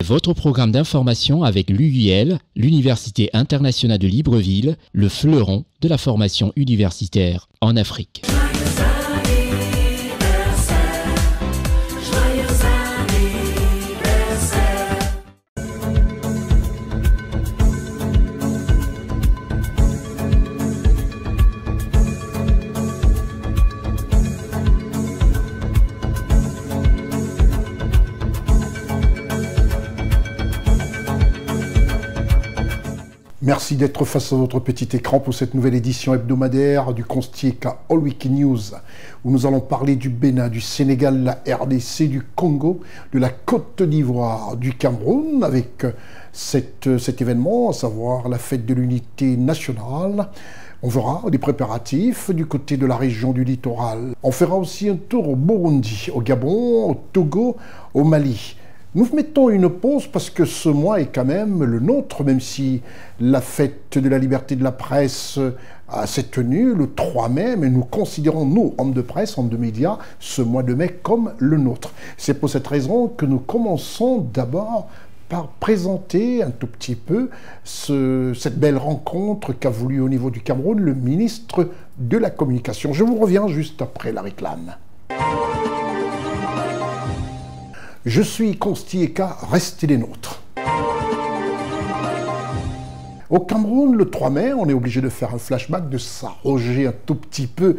Votre programme d'information avec l'UIL, l'Université internationale de Libreville, le fleuron de la formation universitaire en Afrique. Merci d'être face à votre petit écran pour cette nouvelle édition hebdomadaire du Constieka All Week News, où nous allons parler du Bénin, du Sénégal, de la RDC, du Congo, de la Côte d'Ivoire, du Cameroun, avec cet événement, à savoir la fête de l'unité nationale. On verra des préparatifs du côté de la région du littoral. On fera aussi un tour au Burundi, au Gabon, au Togo, au Mali. Nous mettons une pause parce que ce mois est quand même le nôtre, même si la fête de la liberté de la presse s'est tenue le 3 mai, mais nous considérons, nous, hommes de presse, hommes de médias, ce mois de mai comme le nôtre. C'est pour cette raison que nous commençons d'abord par présenter un tout petit peu cette belle rencontre qu'a voulu au niveau du Cameroun le ministre de la Communication. Je vous reviens juste après la réclame. Je suis Constieka, restez les nôtres. Au Cameroun, le 3 mai, on est obligé de faire un flashback, de s'arroger un tout petit peu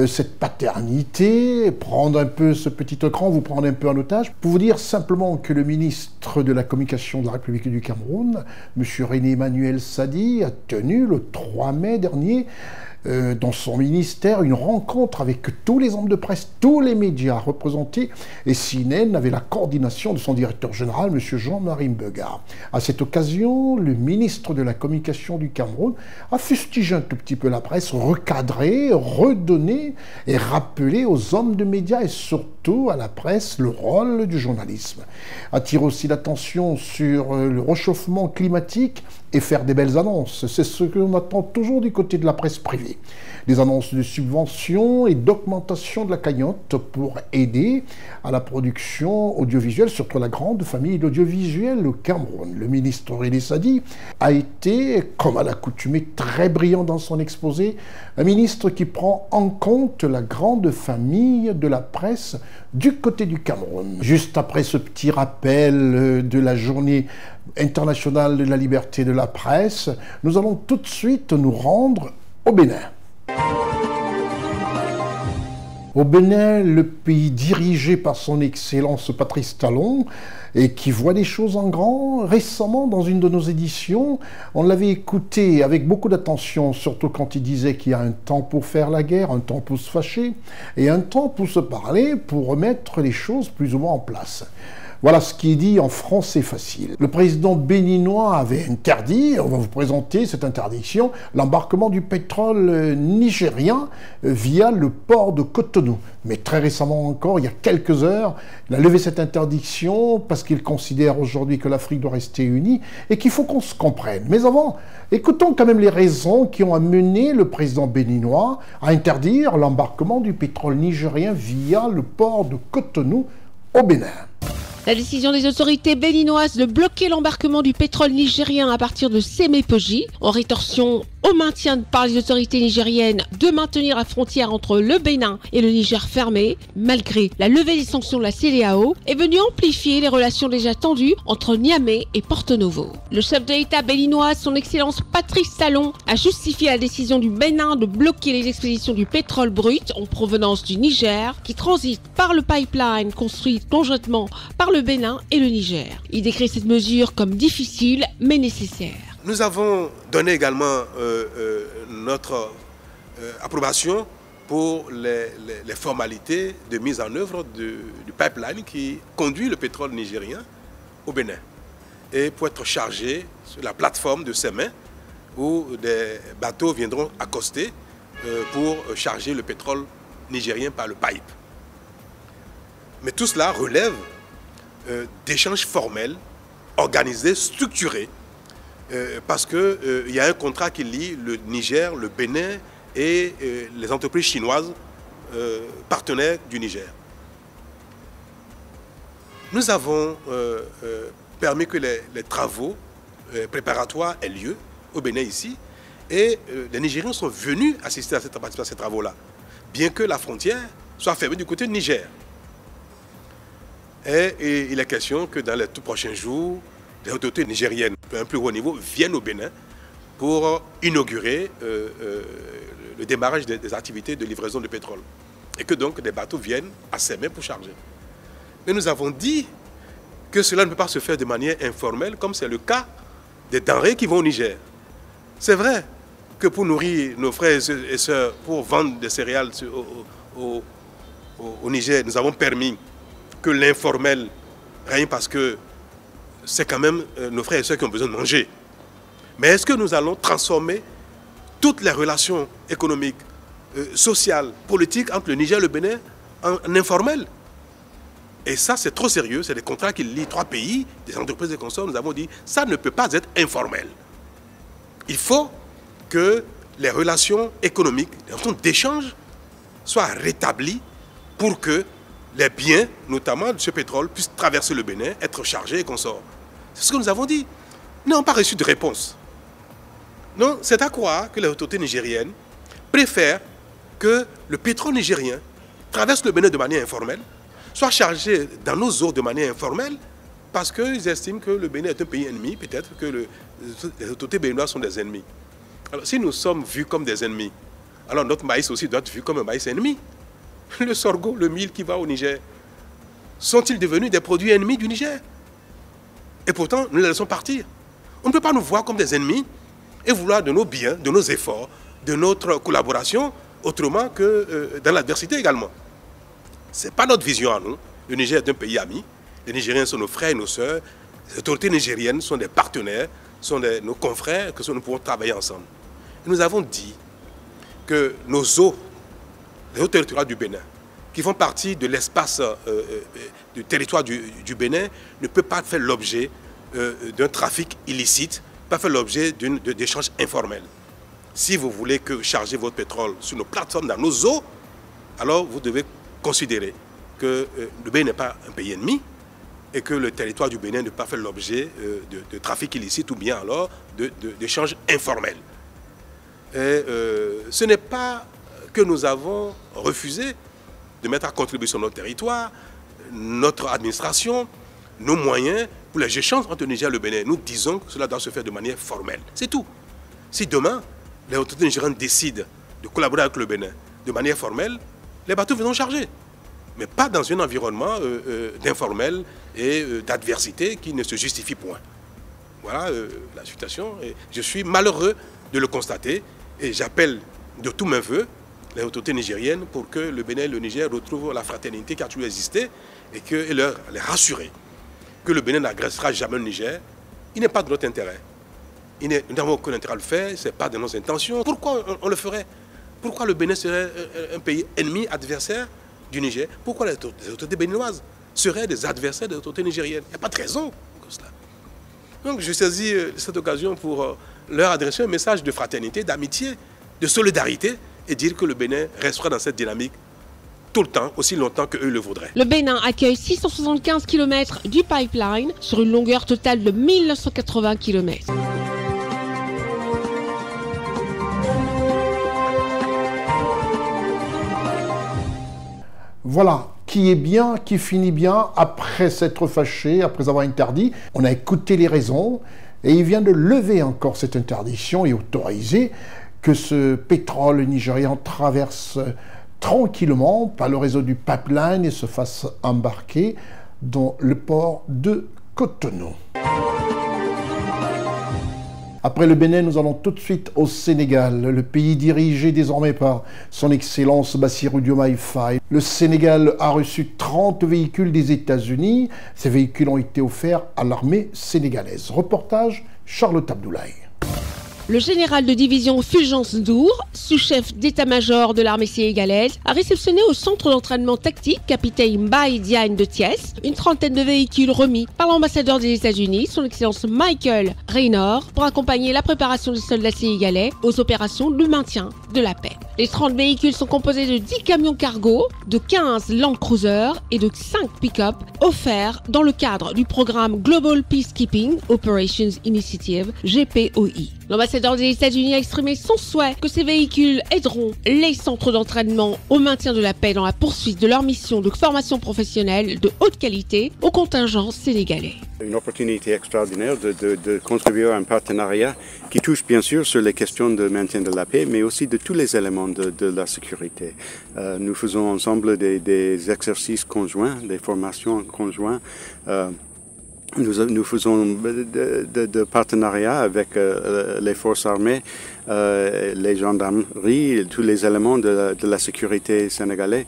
cette paternité, prendre un peu ce petit écran, vous prendre un peu en otage, pour vous dire simplement que le ministre de la Communication de la République du Cameroun, M. René Emmanuel Sadi, a tenu le 3 mai dernier dans son ministère une rencontre avec tous les hommes de presse, tous les médias représentés, et CNN avait la coordination de son directeur général, M. Jean-Marie Mbega. À cette occasion, le ministre de la Communication du Cameroun a fustigé un tout petit peu la presse, recadré, redonné et rappelé aux hommes de médias et surtout à la presse le rôle du journalisme. Attire aussi l'attention sur le réchauffement climatique et faire des belles annonces. C'est ce que l'on attend toujours du côté de la presse privée. Des annonces de subventions et d'augmentation de la cagnotte pour aider à la production audiovisuelle, surtout la grande famille d'audiovisuel au Cameroun. Le ministre René Sadi a été, comme à l'accoutumée, très brillant dans son exposé, un ministre qui prend en compte la grande famille de la presse du côté du Cameroun. Juste après ce petit rappel de la journée internationale de la liberté de la presse, nous allons tout de suite nous rendre au Bénin. Au Bénin, le pays dirigé par son Excellence Patrice Talon et qui voit les choses en grand. Récemment, dans une de nos éditions, on l'avait écouté avec beaucoup d'attention, surtout quand il disait qu'il y a un temps pour faire la guerre, un temps pour se fâcher et un temps pour se parler, pour remettre les choses plus ou moins en place. Voilà ce qui est dit en français facile. Le président béninois avait interdit, on va vous présenter cette interdiction, l'embarquement du pétrole nigérien via le port de Cotonou. Mais très récemment encore, il y a quelques heures, il a levé cette interdiction parce qu'il considère aujourd'hui que l'Afrique doit rester unie et qu'il faut qu'on se comprenne. Mais avant, écoutons quand même les raisons qui ont amené le président béninois à interdire l'embarquement du pétrole nigérien via le port de Cotonou au Bénin. La décision des autorités béninoises de bloquer l'embarquement du pétrole nigérien à partir de Sémépoji, en rétorsion au maintien par les autorités nigériennes de maintenir la frontière entre le Bénin et le Niger fermée, malgré la levée des sanctions de la CEDEAO, est venue amplifier les relations déjà tendues entre Niamey et Porto Novo. Le chef de l'État béninois, son Excellence Patrice Talon, a justifié la décision du Bénin de bloquer les expéditions du pétrole brut en provenance du Niger, qui transite par le pipeline construit conjointement par le Bénin et le Niger. Il décrit cette mesure comme difficile mais nécessaire. Nous avons donné également notre approbation pour les formalités de mise en œuvre du pipeline qui conduit le pétrole nigérien au Bénin et pour être chargé sur la plateforme de Sémé où des bateaux viendront accoster pour charger le pétrole nigérien par le pipe. Mais tout cela relève d'échanges formels, organisés, structurés, parce qu'il y a un contrat qui lie le Niger, le Bénin et les entreprises chinoises partenaires du Niger. Nous avons permis que les travaux préparatoires aient lieu au Bénin ici. Et les Nigériens sont venus assister à ces travaux-là, bien que la frontière soit fermée du côté du Niger. Et il est question que dans les tout prochains jours, les autorités nigériennes, à un plus haut niveau, viennent au Bénin pour inaugurer le démarrage des activités de livraison de pétrole. Et que donc des bateaux viennent à ses mains pour charger. Mais nous avons dit que cela ne peut pas se faire de manière informelle, comme c'est le cas des denrées qui vont au Niger. C'est vrai que pour nourrir nos frères et sœurs, pour vendre des céréales au Niger, nous avons permis que l'informel règne parce que c'est quand même nos frères et sœurs qui ont besoin de manger. Mais est-ce que nous allons transformer toutes les relations économiques, sociales, politiques entre le Niger et le Bénin en informel? Et ça, c'est trop sérieux. C'est des contrats qui lient 3 pays, des entreprises et consorts. Nous avons dit ça ne peut pas être informel. Il faut que les relations économiques, les relations d'échange soient rétablies pour que les biens, notamment de ce pétrole, puissent traverser le Bénin, être chargés et consorts. C'est ce que nous avons dit. Nous n'avons pas reçu de réponse. Non, c'est à croire que les autorités nigériennes préfèrent que le pétrole nigérien traverse le Bénin de manière informelle, soit chargé dans nos eaux de manière informelle, parce qu'ils estiment que le Bénin est un pays ennemi, peut-être que les autorités béninoises sont des ennemis. Alors, si nous sommes vus comme des ennemis, alors notre maïs aussi doit être vu comme un maïs ennemi. Le sorgho, le mil qui va au Niger, sont-ils devenus des produits ennemis du Niger? Et pourtant, nous les laissons partir. On ne peut pas nous voir comme des ennemis et vouloir de nos biens, de nos efforts, de notre collaboration, autrement que dans l'adversité également. Ce n'est pas notre vision à nous. Le Niger est un pays ami. Les Nigériens sont nos frères et nos sœurs. Les autorités nigériennes sont des partenaires, sont nos confrères, que nous pouvons travailler ensemble. Et nous avons dit que nos eaux, les eaux territoriales du Bénin, qui font partie de l'espace du territoire du Bénin, ne peuvent pas faire l'objet d'un trafic illicite, pas faire l'objet d'échanges informels. Si vous voulez charger votre pétrole sur nos plateformes, dans nos eaux, alors vous devez considérer que le Bénin n'est pas un pays ennemi et que le territoire du Bénin ne peut pas faire l'objet de trafic illicite ou bien alors d'échanges informels. Et ce n'est pas que nous avons refusé de mettre à contribution notre territoire, notre administration, nos moyens pour les échanges entre le Niger et le Bénin. Nous disons que cela doit se faire de manière formelle. C'est tout. Si demain, les autorités nigériennes décident de collaborer avec le Bénin de manière formelle, les bateaux viendront charger. Mais pas dans un environnement d'informel et d'adversité qui ne se justifie point. Voilà la situation. Et je suis malheureux de le constater et j'appelle de tous mes voeux les autorités nigériennes pour que le Bénin et le Niger retrouvent la fraternité qui a toujours existé et les rassurer que le Bénin n'agressera jamais le Niger. Il n'est pas de notre intérêt. Nous n'avons aucun intérêt à le faire, ce n'est pas de nos intentions. Pourquoi on le ferait? Pourquoi le Bénin serait un pays ennemi, adversaire du Niger? Pourquoi les autorités béninoises seraient des adversaires des autorités nigériennes? Il n'y a pas de raison pour cela. Donc je saisis cette occasion pour leur adresser un message de fraternité, d'amitié, de solidarité et dire que le Bénin restera dans cette dynamique tout le temps, aussi longtemps qu'eux le voudraient. Le Bénin accueille 675 km du pipeline sur une longueur totale de 1980 km. Voilà, qui est bien, qui finit bien, après s'être fâché, après avoir interdit. On a écouté les raisons et il vient de lever encore cette interdiction et autoriser que ce pétrole nigérian traverse tranquillement par le réseau du pipeline et se fasse embarquer dans le port de Cotonou. Après le Bénin, nous allons tout de suite au Sénégal, le pays dirigé désormais par son Excellence Bassirou Diomaye Faye. Le Sénégal a reçu 30 véhicules des États-Unis. Ces véhicules ont été offerts à l'armée sénégalaise. Reportage Charlotte Abdoulaye. Le général de division Fulgence Ndour, sous-chef d'état-major de l'armée sénégalaise, a réceptionné au centre d'entraînement tactique capitaine Mbaye Diagne de Thiès une trentaine de véhicules remis par l'ambassadeur des États-Unis, son excellence Michael Raynor, pour accompagner la préparation des soldats sénégalais aux opérations de maintien de la paix. Les 30 véhicules sont composés de 10 camions cargo, de 15 Land Cruiser et de 5 pick-up offerts dans le cadre du programme Global Peacekeeping Operations Initiative, GPOI. L'ambassadeur des États-Unis a exprimé son souhait que ces véhicules aideront les centres d'entraînement au maintien de la paix dans la poursuite de leur mission de formation professionnelle de haute qualité aux contingents sénégalais. Une opportunité extraordinaire de contribuer à un partenariat qui touche bien sûr sur les questions de maintien de la paix, mais aussi de tous les éléments de la sécurité. Nous faisons ensemble des exercices conjoints, des formations conjoints. Nous faisons de partenariats avec les forces armées, les gendarmeries, tous les éléments de la sécurité sénégalaise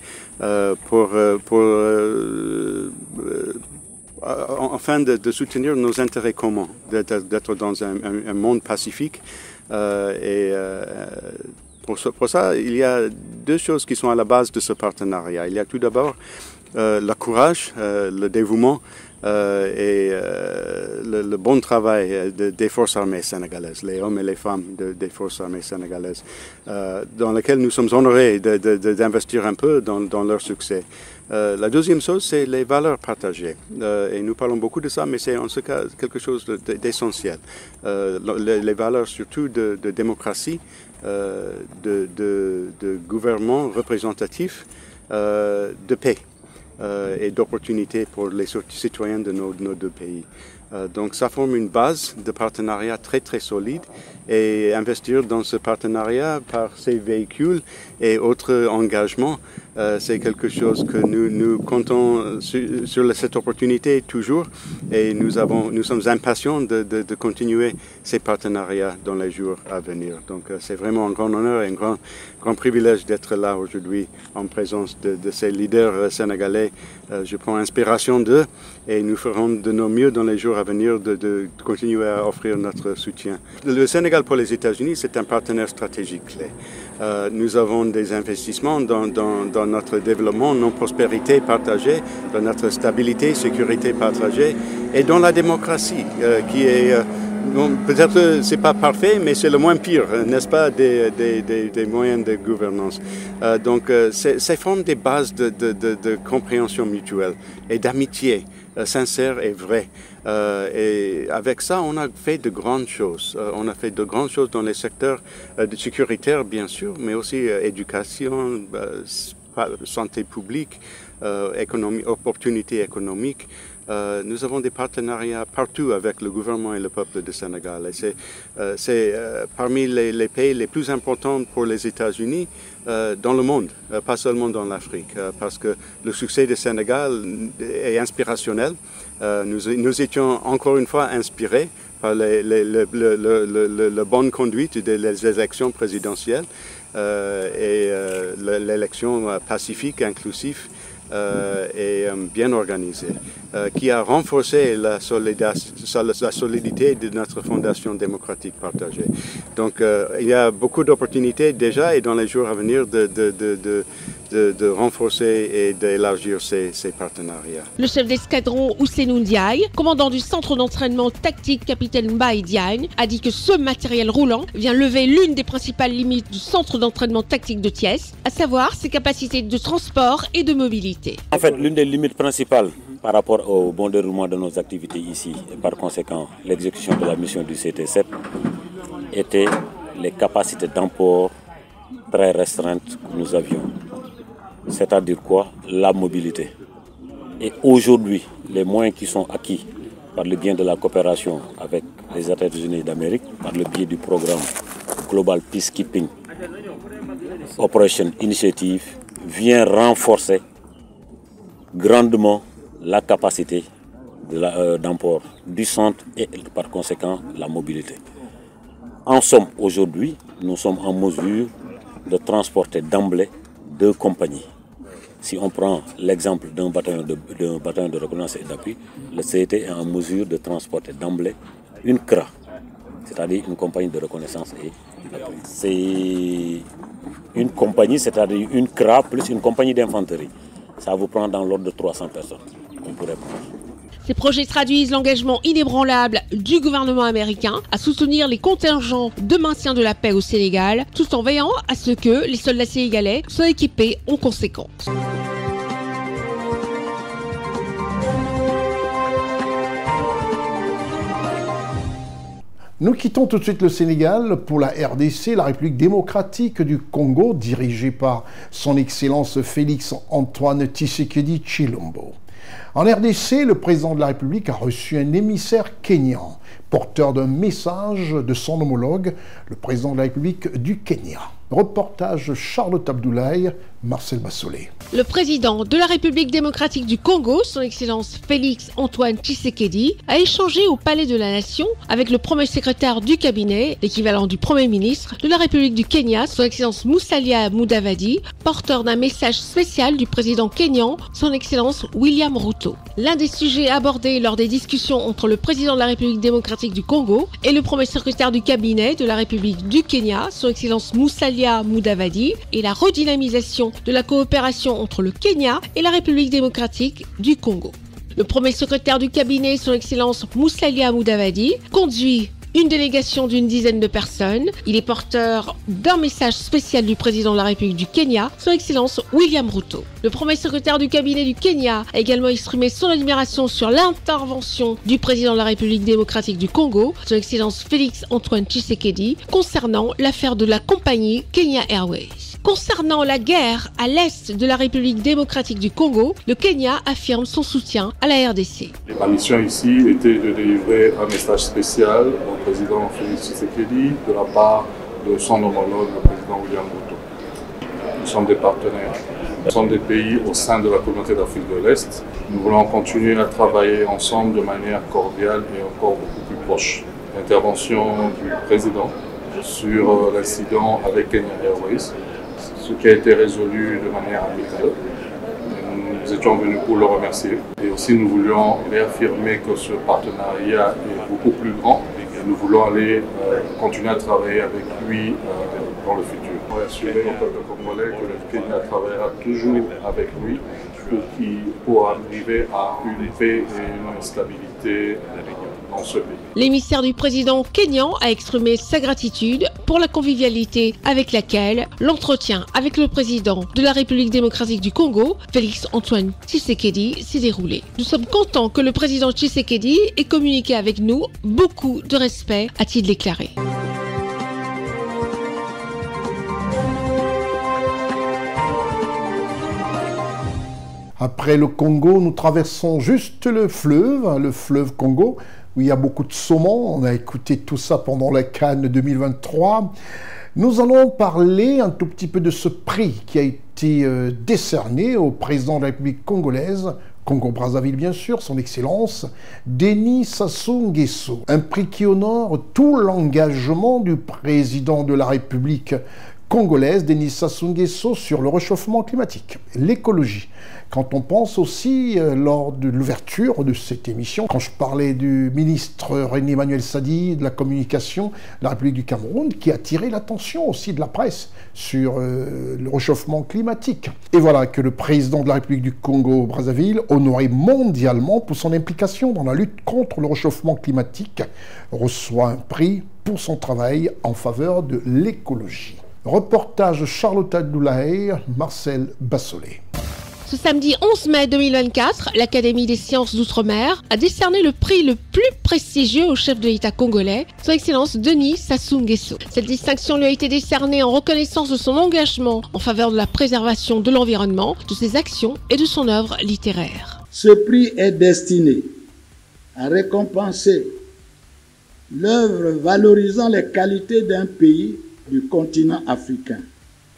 afin de soutenir nos intérêts communs, d'être dans un monde pacifique. Pour ça, il y a deux choses qui sont à la base de ce partenariat. Il y a tout d'abord le courage, le dévouement et le bon travail des forces armées sénégalaises, les hommes et les femmes des forces armées sénégalaises, dans lesquels nous sommes honorés d'investir un peu dans leur succès. La deuxième chose, c'est les valeurs partagées. Et nous parlons beaucoup de ça, mais c'est en ce cas quelque chose d'essentiel. Les valeurs surtout de démocratie, de gouvernement représentatif, de paix et d'opportunités pour les citoyens de nos deux pays. Donc ça forme une base de partenariat très très solide, et investir dans ce partenariat par ces véhicules et autres engagements, c'est quelque chose que nous comptons sur cette opportunité toujours, et nous sommes impatients de continuer ces partenariats dans les jours à venir. Donc c'est vraiment un grand honneur et un grand privilège d'être là aujourd'hui en présence de ces leaders sénégalais. Je prends inspiration d'eux et nous ferons de nos mieux dans les jours à venir de continuer à offrir notre soutien. Le Sénégal pour les États-Unis, c'est un partenaire stratégique clé. Nous avons des investissements dans notre développement, nos prospérités partagées, dans notre stabilité, sécurité partagée, et dans la démocratie qui est... Bon, peut-être c'est pas parfait, mais c'est le moins pire, n'est-ce pas, des moyens de gouvernance. Donc, ça forme des bases de compréhension mutuelle et d'amitié sincère et vraie. Et avec ça, on a fait de grandes choses. On a fait de grandes choses dans les secteurs sécuritaires, bien sûr, mais aussi éducation, santé publique, opportunités économiques. Nous avons des partenariats partout avec le gouvernement et le peuple du Sénégal. Et c'est parmi les pays les plus importants pour les États-Unis dans le monde, pas seulement dans l'Afrique, parce que le succès du Sénégal est inspirationnel. Nous étions encore une fois inspirés par la bonne conduite des élections présidentielles et l'élection pacifique, inclusive, et bien organisée, qui a renforcé la solidité de notre fondation démocratique partagée. Donc il y a beaucoup d'opportunités déjà, et dans les jours à venir de renforcer et d'élargir ces partenariats. Le chef d'escadron Ousseynou Ndiaye, commandant du centre d'entraînement tactique capitaine Mbaye Diagne, a dit que ce matériel roulant vient lever l'une des principales limites du centre d'entraînement tactique de Thiès, à savoir ses capacités de transport et de mobilité. En fait, l'une des limites principales par rapport au bon déroulement de nos activités ici, et par conséquent l'exécution de la mission du CT7, était les capacités d'emport très restreintes que nous avions. C'est-à-dire quoi? La mobilité. Et aujourd'hui, les moyens qui sont acquis par le biais de la coopération avec les États-Unis d'Amérique, par le biais du programme Global Peacekeeping Operation Initiative, vient renforcer grandement la capacité d'emport du centre et par conséquent la mobilité. En somme, aujourd'hui, nous sommes en mesure de transporter d'emblée 2 compagnies. Si on prend l'exemple d'un bataillon de reconnaissance et d'appui, le CET est en mesure de transporter d'emblée une CRA, c'est-à-dire une compagnie de reconnaissance. C'est une compagnie, c'est-à-dire une CRA plus une compagnie d'infanterie. Ça vous prend dans l'ordre de 300 personnes. On pourrait prendre. Ces projets traduisent l'engagement inébranlable du gouvernement américain à soutenir les contingents de maintien de la paix au Sénégal, tout en veillant à ce que les soldats sénégalais soient équipés en conséquence. Nous quittons tout de suite le Sénégal pour la RDC, la République démocratique du Congo, dirigée par son Excellence Félix Antoine Tshisekedi Tshilombo. En RDC, le président de la République a reçu un émissaire kényan, porteur d'un message de son homologue, le président de la République du Kenya. Reportage Charlotte Abdoulaye, Marcel Bassolé. Le président de la République démocratique du Congo, son Excellence Félix Antoine Tshisekedi, a échangé au Palais de la Nation avec le premier secrétaire du cabinet, l'équivalent du Premier ministre de la République du Kenya, son Excellence Musalia Mudavadi, porteur d'un message spécial du président kényan, son Excellence William Ruto. L'un des sujets abordés lors des discussions entre le président de la République démocratique du Congo et le premier secrétaire du cabinet de la République du Kenya, son Excellence Musalia Mudavadi, et la redynamisation de la coopération entre le Kenya et la République démocratique du Congo. Le premier secrétaire du cabinet, son Excellence Musalia Mudavadi, conduit une délégation d'une dizaine de personnes. Il est porteur d'un message spécial du président de la République du Kenya, son Excellence William Ruto. Le premier secrétaire du cabinet du Kenya a également exprimé son admiration sur l'intervention du président de la République démocratique du Congo, son Excellence Félix Antoine Tshisekedi, concernant l'affaire de la compagnie Kenya Airways. Concernant la guerre à l'est de la République démocratique du Congo, le Kenya affirme son soutien à la RDC. Ma mission ici était de délivrer un message spécial au président Félix Tshisekedi de la part de son homologue, le président William Ruto. Nous sommes des partenaires. Nous sommes des pays au sein de la communauté d'Afrique de l'Est. Nous voulons continuer à travailler ensemble de manière cordiale et encore beaucoup plus proche. L'intervention du président sur l'incident avec Kenya Airways, ce qui a été résolu de manière amicale. Nous étions venus pour le remercier. Et aussi nous voulions réaffirmer que ce partenariat est beaucoup plus grand et nous voulons aller continuer à travailler avec lui dans le futur. On va assurer au peuple congolais que le Kenya travaillera toujours avec lui pour arriver à une paix et une stabilité dans ce pays. L'émissaire du président kényan a exprimé sa gratitude pour la convivialité avec laquelle l'entretien avec le président de la République démocratique du Congo, Félix Antoine Tshisekedi, s'est déroulé. Nous sommes contents que le président Tshisekedi ait communiqué avec nous. Beaucoup de respect, a-t-il déclaré. Après le Congo, nous traversons juste le fleuve Congo, où il y a beaucoup de saumon. On a écouté tout ça pendant la Cannes 2023. Nous allons parler un tout petit peu de ce prix qui a été décerné au président de la République congolaise, Congo-Brazzaville bien sûr, son Excellence, Denis Sassou Nguesso. Un prix qui honore tout l'engagement du président de la République congolaise, Denis Sassou Nguesso, sur le réchauffement climatique, l'écologie. Quand on pense aussi, lors de l'ouverture de cette émission, quand je parlais du ministre René Emmanuel Sadi de la communication de la République du Cameroun, qui a attiré l'attention aussi de la presse sur le réchauffement climatique. Et voilà que le président de la République du Congo-Brazzaville, honoré mondialement pour son implication dans la lutte contre le réchauffement climatique, reçoit un prix pour son travail en faveur de l'écologie. Reportage Charlotte Abdoulaye, Marcel Bassolé. Ce samedi 11 mai 2024, l'Académie des sciences d'outre-mer a décerné le prix le plus prestigieux au chef de l'État congolais, son Excellence Denis Sassou Nguesso. Cette distinction lui a été décernée en reconnaissance de son engagement en faveur de la préservation de l'environnement, de ses actions et de son œuvre littéraire. Ce prix est destiné à récompenser l'œuvre valorisant les qualités d'un pays du continent africain.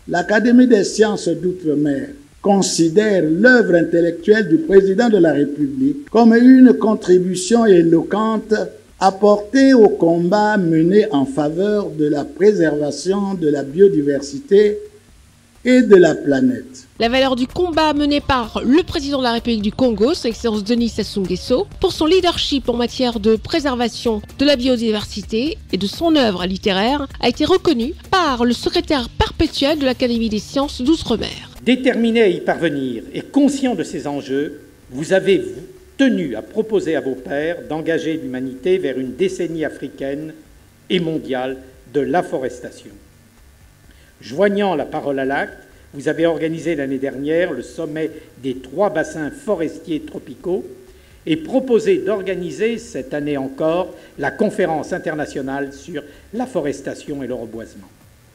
L'Académie des sciences d'outre-mer considère l'œuvre intellectuelle du président de la République comme une contribution éloquente apportée au combat mené en faveur de la préservation de la biodiversité et de la planète. La valeur du combat mené par le président de la République du Congo, son Excellence Denis Sassou Nguesso, pour son leadership en matière de préservation de la biodiversité et de son œuvre littéraire, a été reconnue par le secrétaire perpétuel de l'Académie des sciences d'Outre-mer. Déterminé à y parvenir et conscient de ces enjeux, vous avez tenu à proposer à vos pairs d'engager l'humanité vers une décennie africaine et mondiale de l'afforestation. Joignant la parole à l'acte, vous avez organisé l'année dernière le sommet des 3 bassins forestiers tropicaux et proposé d'organiser cette année encore la conférence internationale sur l'afforestation et le reboisement.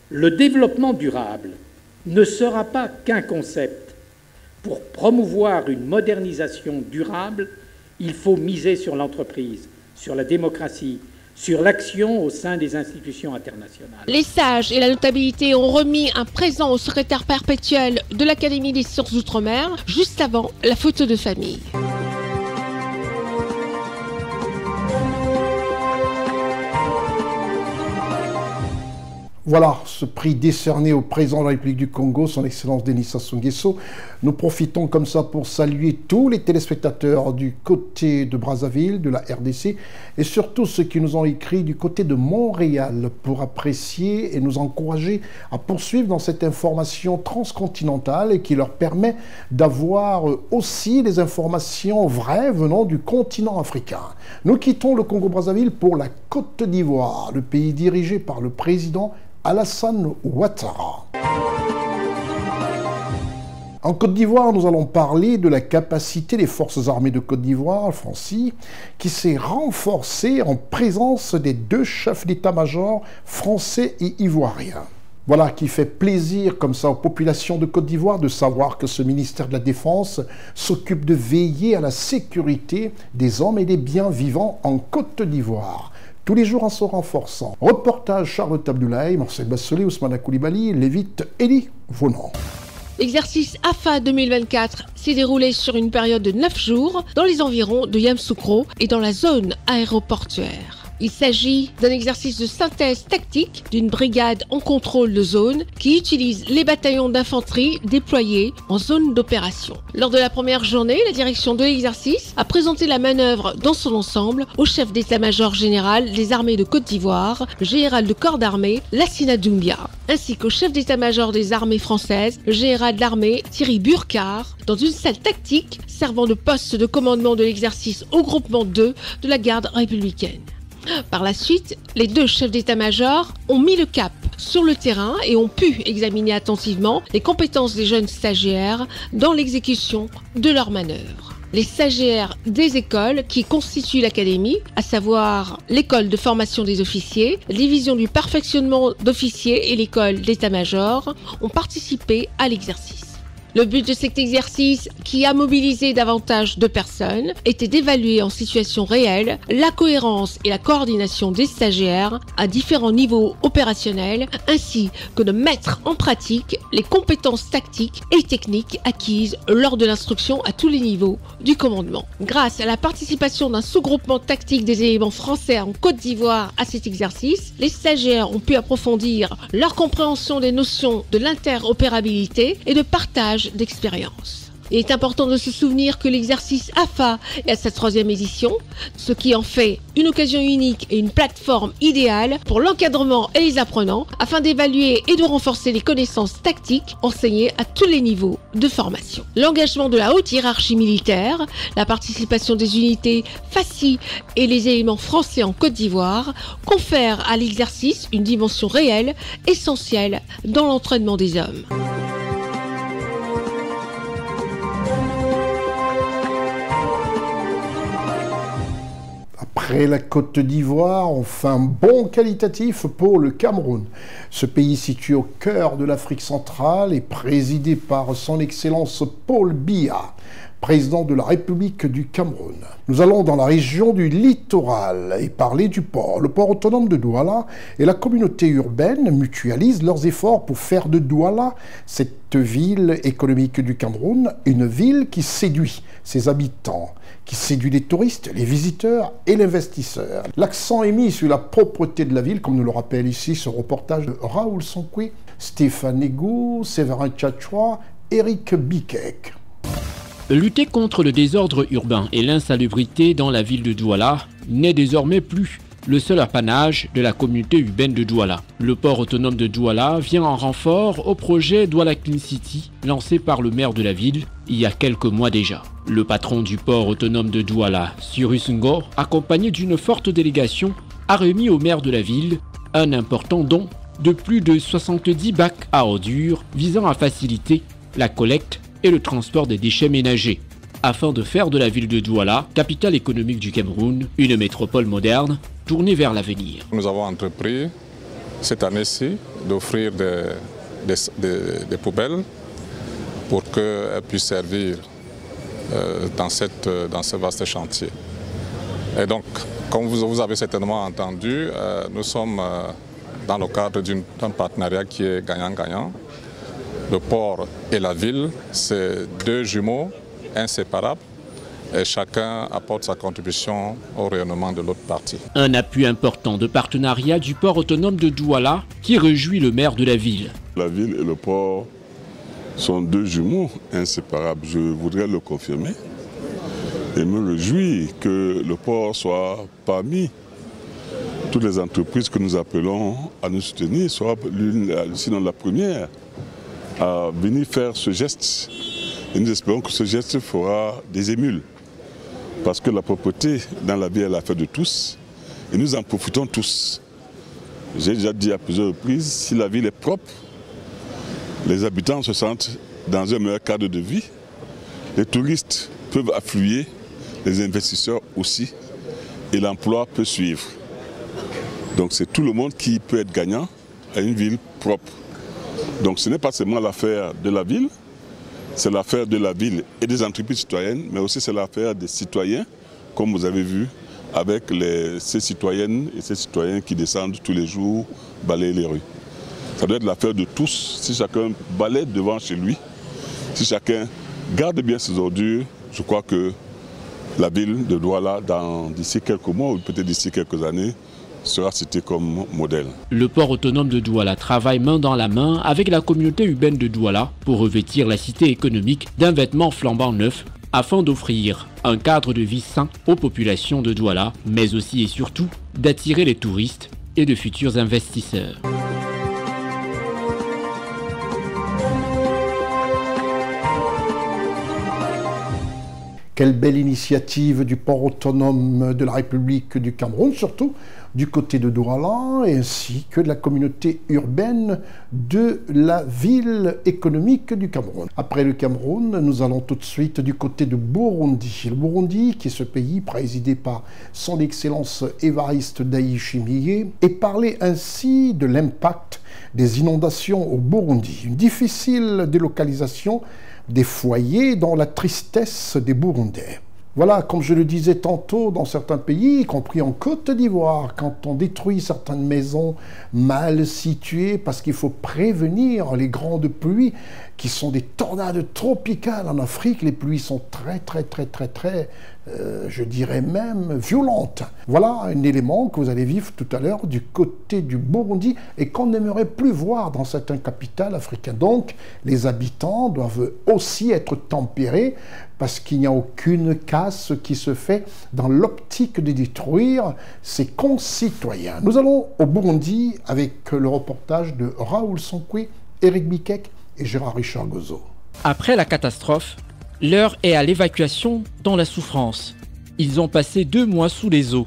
Le développement durable ne sera pas qu'un concept. Pour promouvoir une modernisation durable, il faut miser sur l'entreprise, sur la démocratie, sur l'action au sein des institutions internationales. Les sages et la notabilité ont remis un présent au secrétaire perpétuel de l'Académie des sciences d'Outre-mer, juste avant la photo de famille. Voilà ce prix décerné au président de la République du Congo, son Excellence Denis Sassou Nguesso. Nous profitons comme ça pour saluer tous les téléspectateurs du côté de Brazzaville, de la RDC, et surtout ceux qui nous ont écrit du côté de Montréal pour apprécier et nous encourager à poursuivre dans cette information transcontinentale et qui leur permet d'avoir aussi des informations vraies venant du continent africain. Nous quittons le Congo-Brazzaville pour la Côte d'Ivoire, le pays dirigé par le président Alassane Ouattara. En Côte d'Ivoire, nous allons parler de la capacité des forces armées de Côte d'Ivoire, FANCI, qui s'est renforcée en présence des 2 chefs d'état-major français et ivoiriens. Voilà qui fait plaisir comme ça aux populations de Côte d'Ivoire de savoir que ce ministère de la Défense s'occupe de veiller à la sécurité des hommes et des biens vivants en Côte d'Ivoire. Tous les jours en se renforçant. Reportage Charlotte Abdoulaye, Marcel Bassolé, Ousmane Koulibaly, Lévite Elie Vonan. L'exercice AFA 2024 s'est déroulé sur une période de 9 jours dans les environs de Yamoussoukro et dans la zone aéroportuaire. Il s'agit d'un exercice de synthèse tactique d'une brigade en contrôle de zone qui utilise les bataillons d'infanterie déployés en zone d'opération. Lors de la première journée, la direction de l'exercice a présenté la manœuvre dans son ensemble au chef d'état-major général des armées de Côte d'Ivoire, le général de corps d'armée Lassina Doumbia, ainsi qu'au chef d'état-major des armées françaises, le général de l'armée Thierry Burkhardt, dans une salle tactique servant de poste de commandement de l'exercice au groupement 2 de la garde républicaine. Par la suite, les 2 chefs d'état-major ont mis le cap sur le terrain et ont pu examiner attentivement les compétences des jeunes stagiaires dans l'exécution de leurs manœuvres. Les stagiaires des écoles qui constituent l'académie, à savoir l'école de formation des officiers, la division du perfectionnement d'officiers et l'école d'état-major, ont participé à l'exercice. Le but de cet exercice, qui a mobilisé davantage de personnes, était d'évaluer en situation réelle la cohérence et la coordination des stagiaires à différents niveaux opérationnels, ainsi que de mettre en pratique les compétences tactiques et techniques acquises lors de l'instruction à tous les niveaux du commandement. Grâce à la participation d'un sous-groupement tactique des éléments français en Côte d'Ivoire à cet exercice, les stagiaires ont pu approfondir leur compréhension des notions de l'interopérabilité et de partage d'expérience. Il est important de se souvenir que l'exercice AFA est à sa 3e édition, ce qui en fait une occasion unique et une plateforme idéale pour l'encadrement et les apprenants afin d'évaluer et de renforcer les connaissances tactiques enseignées à tous les niveaux de formation. L'engagement de la haute hiérarchie militaire, la participation des unités FACI et les éléments français en Côte d'Ivoire confèrent à l'exercice une dimension réelle, essentielle dans l'entraînement des hommes. Après la Côte d'Ivoire, on fait un bond qualitatif pour le Cameroun. Ce pays situé au cœur de l'Afrique centrale est présidé par son Excellence Paul Biya, président de la République du Cameroun. Nous allons dans la région du littoral et parler du port. Le port autonome de Douala et la communauté urbaine mutualisent leurs efforts pour faire de Douala, cette ville économique du Cameroun, une ville qui séduit ses habitants, qui séduit les touristes, les visiteurs et les investisseurs. L'accent est mis sur la propreté de la ville, comme nous le rappelle ici ce reportage de Raoul Sonkoué Stéphane Ego, Séverin Tchatchoua, Éric Bikek. Lutter contre le désordre urbain et l'insalubrité dans la ville de Douala n'est désormais plus le seul apanage de la communauté urbaine de Douala. Le port autonome de Douala vient en renfort au projet Douala Clean City lancé par le maire de la ville il y a quelques mois déjà. Le patron du port autonome de Douala, Cyrus Ngor, accompagné d'une forte délégation, a remis au maire de la ville un important don de plus de 70 bacs à ordures visant à faciliter la collecte et le transport des déchets ménagers, afin de faire de la ville de Douala, capitale économique du Cameroun, une métropole moderne tournée vers l'avenir. Nous avons entrepris cette année-ci d'offrir des poubelles pour qu'elles puissent servir dans ce vaste chantier. Et donc, comme vous avez certainement entendu, nous sommes dans le cadre d'un partenariat qui est gagnant-gagnant. Le port et la ville, c'est deux jumeaux inséparables et chacun apporte sa contribution au rayonnement de l'autre partie. Un appui important de partenariat du port autonome de Douala qui réjouit le maire de la ville. La ville et le port sont deux jumeaux inséparables, je voudrais le confirmer. Et me réjouis que le port soit parmi toutes les entreprises que nous appelons à nous soutenir, soit l'une, sinon la première, à venir faire ce geste. Et nous espérons que ce geste fera des émules. Parce que la propreté dans la vie est l'affaire de tous. Et nous en profitons tous. J'ai déjà dit à plusieurs reprises, si la ville est propre, les habitants se sentent dans un meilleur cadre de vie. Les touristes peuvent affluer, les investisseurs aussi. Et l'emploi peut suivre. Donc c'est tout le monde qui peut être gagnant à une ville propre. Donc ce n'est pas seulement l'affaire de la ville, c'est l'affaire de la ville et des entreprises citoyennes, mais aussi c'est l'affaire des citoyens, comme vous avez vu, avec ces citoyennes et ces citoyens qui descendent tous les jours balayer les rues. Ça doit être l'affaire de tous. Si chacun balaye devant chez lui, si chacun garde bien ses ordures, je crois que la ville de Douala, d'ici quelques mois ou peut-être d'ici quelques années, sera cité comme modèle. Le port autonome de Douala travaille main dans la main avec la communauté urbaine de Douala pour revêtir la cité économique d'un vêtement flambant neuf afin d'offrir un cadre de vie sain aux populations de Douala, mais aussi et surtout d'attirer les touristes et de futurs investisseurs. Quelle belle initiative du port autonome de la République du Cameroun, surtout du côté de Douala, ainsi que de la communauté urbaine de la ville économique du Cameroun. Après le Cameroun, nous allons tout de suite du côté de Burundi. Le Burundi, qui est ce pays présidé par son Excellence Évariste Ndayishimiye, et parler ainsi de l'impact des inondations au Burundi. Une difficile délocalisation des foyers dans la tristesse des Burundais. Voilà, comme je le disais tantôt, dans certains pays, y compris en Côte d'Ivoire, quand on détruit certaines maisons mal situées, parce qu'il faut prévenir les grandes pluies, qui sont des tornades tropicales en Afrique, les pluies sont très, je dirais même violentes. Voilà un élément que vous allez vivre tout à l'heure du côté du Burundi et qu'on n'aimerait plus voir dans certaines capitales africaines. Donc, les habitants doivent aussi être tempérés parce qu'il n'y a aucune casse qui se fait dans l'optique de détruire ses concitoyens. Nous allons au Burundi avec le reportage de Raoul Sonkwe, Éric Bikek et Gérard Richard Gozo. Après la catastrophe, l'heure est à l'évacuation dans la souffrance. Ils ont passé 2 mois sous les eaux.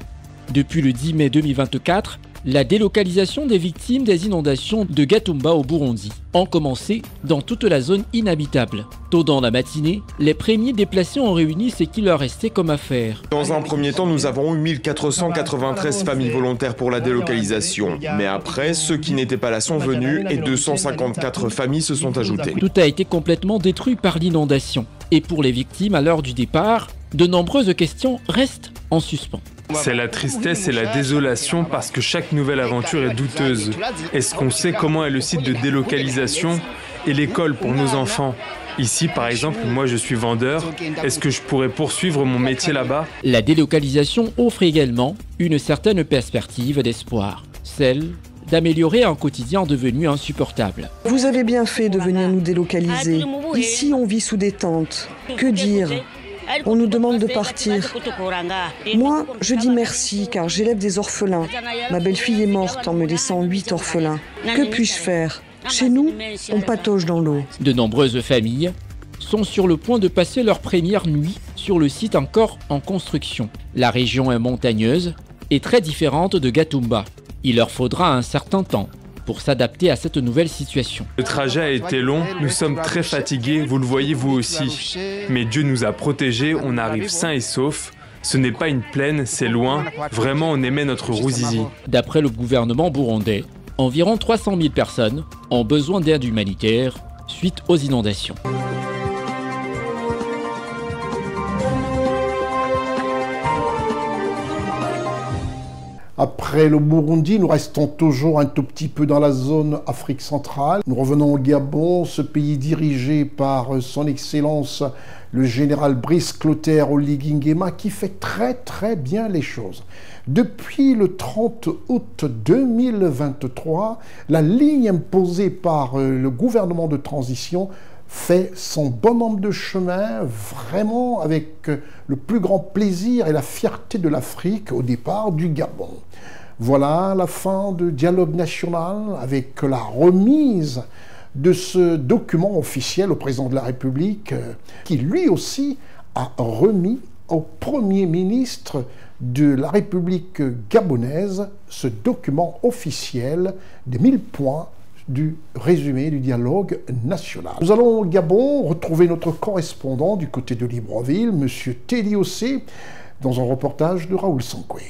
Depuis le 10 mai 2024, la délocalisation des victimes des inondations de Gatumba au Burundi ont commencé dans toute la zone inhabitable. Tôt dans la matinée, les premiers déplacés ont réuni ce qu'il leur restait comme affaire. Dans un premier temps, nous avons eu 1493 familles volontaires pour la délocalisation. Mais après, ceux qui n'étaient pas là sont venus et 254 familles se sont ajoutées. Tout a été complètement détruit par l'inondation. Et pour les victimes, à l'heure du départ, de nombreuses questions restent en suspens. C'est la tristesse et la désolation parce que chaque nouvelle aventure est douteuse. Est-ce qu'on sait comment est le site de délocalisation et l'école pour nos enfants ? Ici, par exemple, moi je suis vendeur. Est-ce que je pourrais poursuivre mon métier là-bas ? La délocalisation offre également une certaine perspective d'espoir, celle d'améliorer un quotidien devenu insupportable. Vous avez bien fait de venir nous délocaliser. Ici, on vit sous des tentes. Que dire ? On nous demande de partir. Moi, je dis merci car j'élève des orphelins. Ma belle-fille est morte en me laissant 8 orphelins. Que puis-je faire ? Chez nous, on patauge dans l'eau. De nombreuses familles sont sur le point de passer leur première nuit sur le site encore en construction. La région est montagneuse et très différente de Gatumba. Il leur faudra un certain temps pour s'adapter à cette nouvelle situation. Le trajet a été long, nous sommes très fatigués, vous le voyez vous aussi. Mais Dieu nous a protégés, on arrive sains et saufs. Ce n'est pas une plaine, c'est loin. Vraiment, on aimait notre Ruzizi. D'après le gouvernement burundais, environ 300 000 personnes ont besoin d'aide humanitaire suite aux inondations. Après le Burundi, nous restons toujours un tout petit peu dans la zone Afrique centrale. Nous revenons au Gabon, ce pays dirigé par son Excellence le général Brice Clotaire Oligui Nguema qui fait très bien les choses. Depuis le 30 août 2023, la ligne imposée par le gouvernement de transition fait son bonhomme de chemin, vraiment avec le plus grand plaisir et la fierté de l'Afrique au départ du Gabon. Voilà la fin du dialogue national avec la remise de ce document officiel au président de la République qui lui aussi a remis au Premier ministre de la République gabonaise ce document officiel des 1000 points du résumé du dialogue national. Nous allons au Gabon retrouver notre correspondant du côté de Libreville, M. Teddy Ossé, dans un reportage de Raoul Sankoué.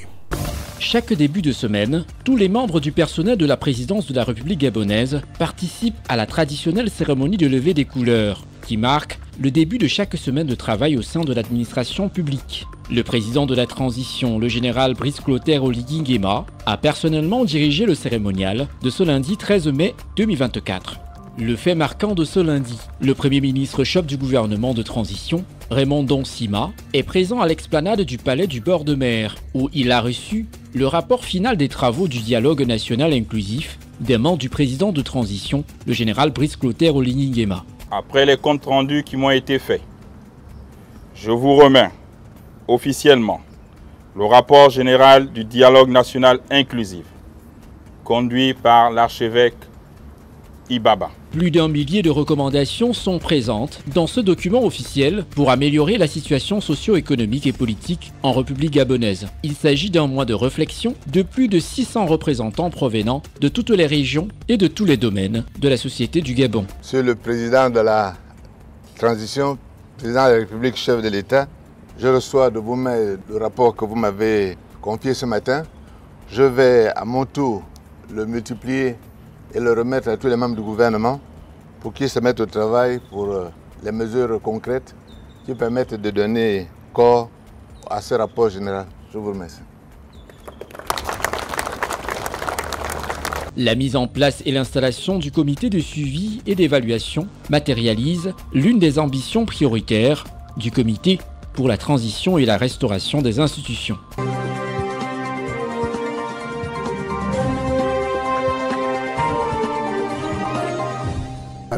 Chaque début de semaine, tous les membres du personnel de la présidence de la République gabonaise participent à la traditionnelle cérémonie de levée des couleurs, qui marque le début de chaque semaine de travail au sein de l'administration publique. Le président de la transition, le général Brice Clotaire Oligui Nguema, a personnellement dirigé le cérémonial de ce lundi 13 mai 2024. Le fait marquant de ce lundi, le Premier ministre chef du gouvernement de transition, Raymond Donsima, est présent à l'explanade du palais du bord de mer, où il a reçu le rapport final des travaux du dialogue national inclusif des membres du président de transition, le général Brice Clotaire Oligui Nguema. Après les comptes rendus qui m'ont été faits, je vous remets officiellement le rapport général du dialogue national inclusif, conduit par l'archevêque Ibaba. Plus d'1 millier de recommandations sont présentes dans ce document officiel pour améliorer la situation socio-économique et politique en République gabonaise. Il s'agit d'un mois de réflexion de plus de 600 représentants provenant de toutes les régions et de tous les domaines de la société du Gabon. Monsieur le président de la transition, président de la République, chef de l'État, je reçois de vous-même le rapport que vous m'avez confié ce matin. Je vais à mon tour le multiplier et le remettre à tous les membres du gouvernement pour qu'ils se mettent au travail pour les mesures concrètes qui permettent de donner corps à ce rapport général. Je vous remercie. La mise en place et l'installation du comité de suivi et d'évaluation matérialise l'une des ambitions prioritaires du comité pour la transition et la restauration des institutions.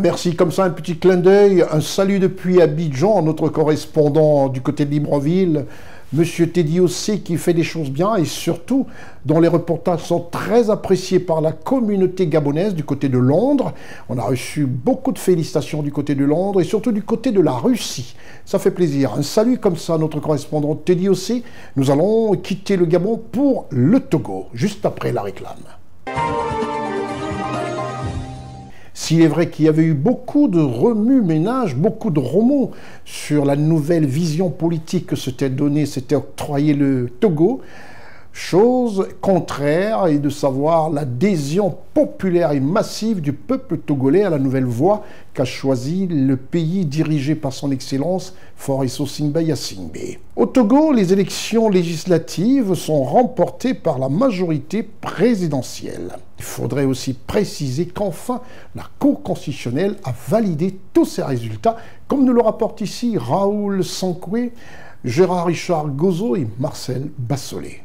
Merci, comme ça un petit clin d'œil, un salut depuis Abidjan, notre correspondant du côté de Libreville, Monsieur Teddy Ossé qui fait des choses bien et surtout dont les reportages sont très appréciés par la communauté gabonaise du côté de Londres. On a reçu beaucoup de félicitations du côté de Londres et surtout du côté de la Russie. Ça fait plaisir. Un salut comme ça à notre correspondant Teddy Ossé. Nous allons quitter le Gabon pour le Togo, juste après la réclame. S'il est vrai qu'il y avait eu beaucoup de remue-ménage, beaucoup de remous sur la nouvelle vision politique que s'était octroyé le Togo, chose contraire est de savoir l'adhésion populaire et massive du peuple togolais à la nouvelle voie qu'a choisi le pays dirigé par son Excellence Faure Gnassingbe. Au Togo, les élections législatives sont remportées par la majorité présidentielle. Il faudrait aussi préciser qu'enfin, la Cour constitutionnelle a validé tous ces résultats, comme nous le rapportent ici Raoul Sankoué, Gérard Richard Gozo et Marcel Bassolé.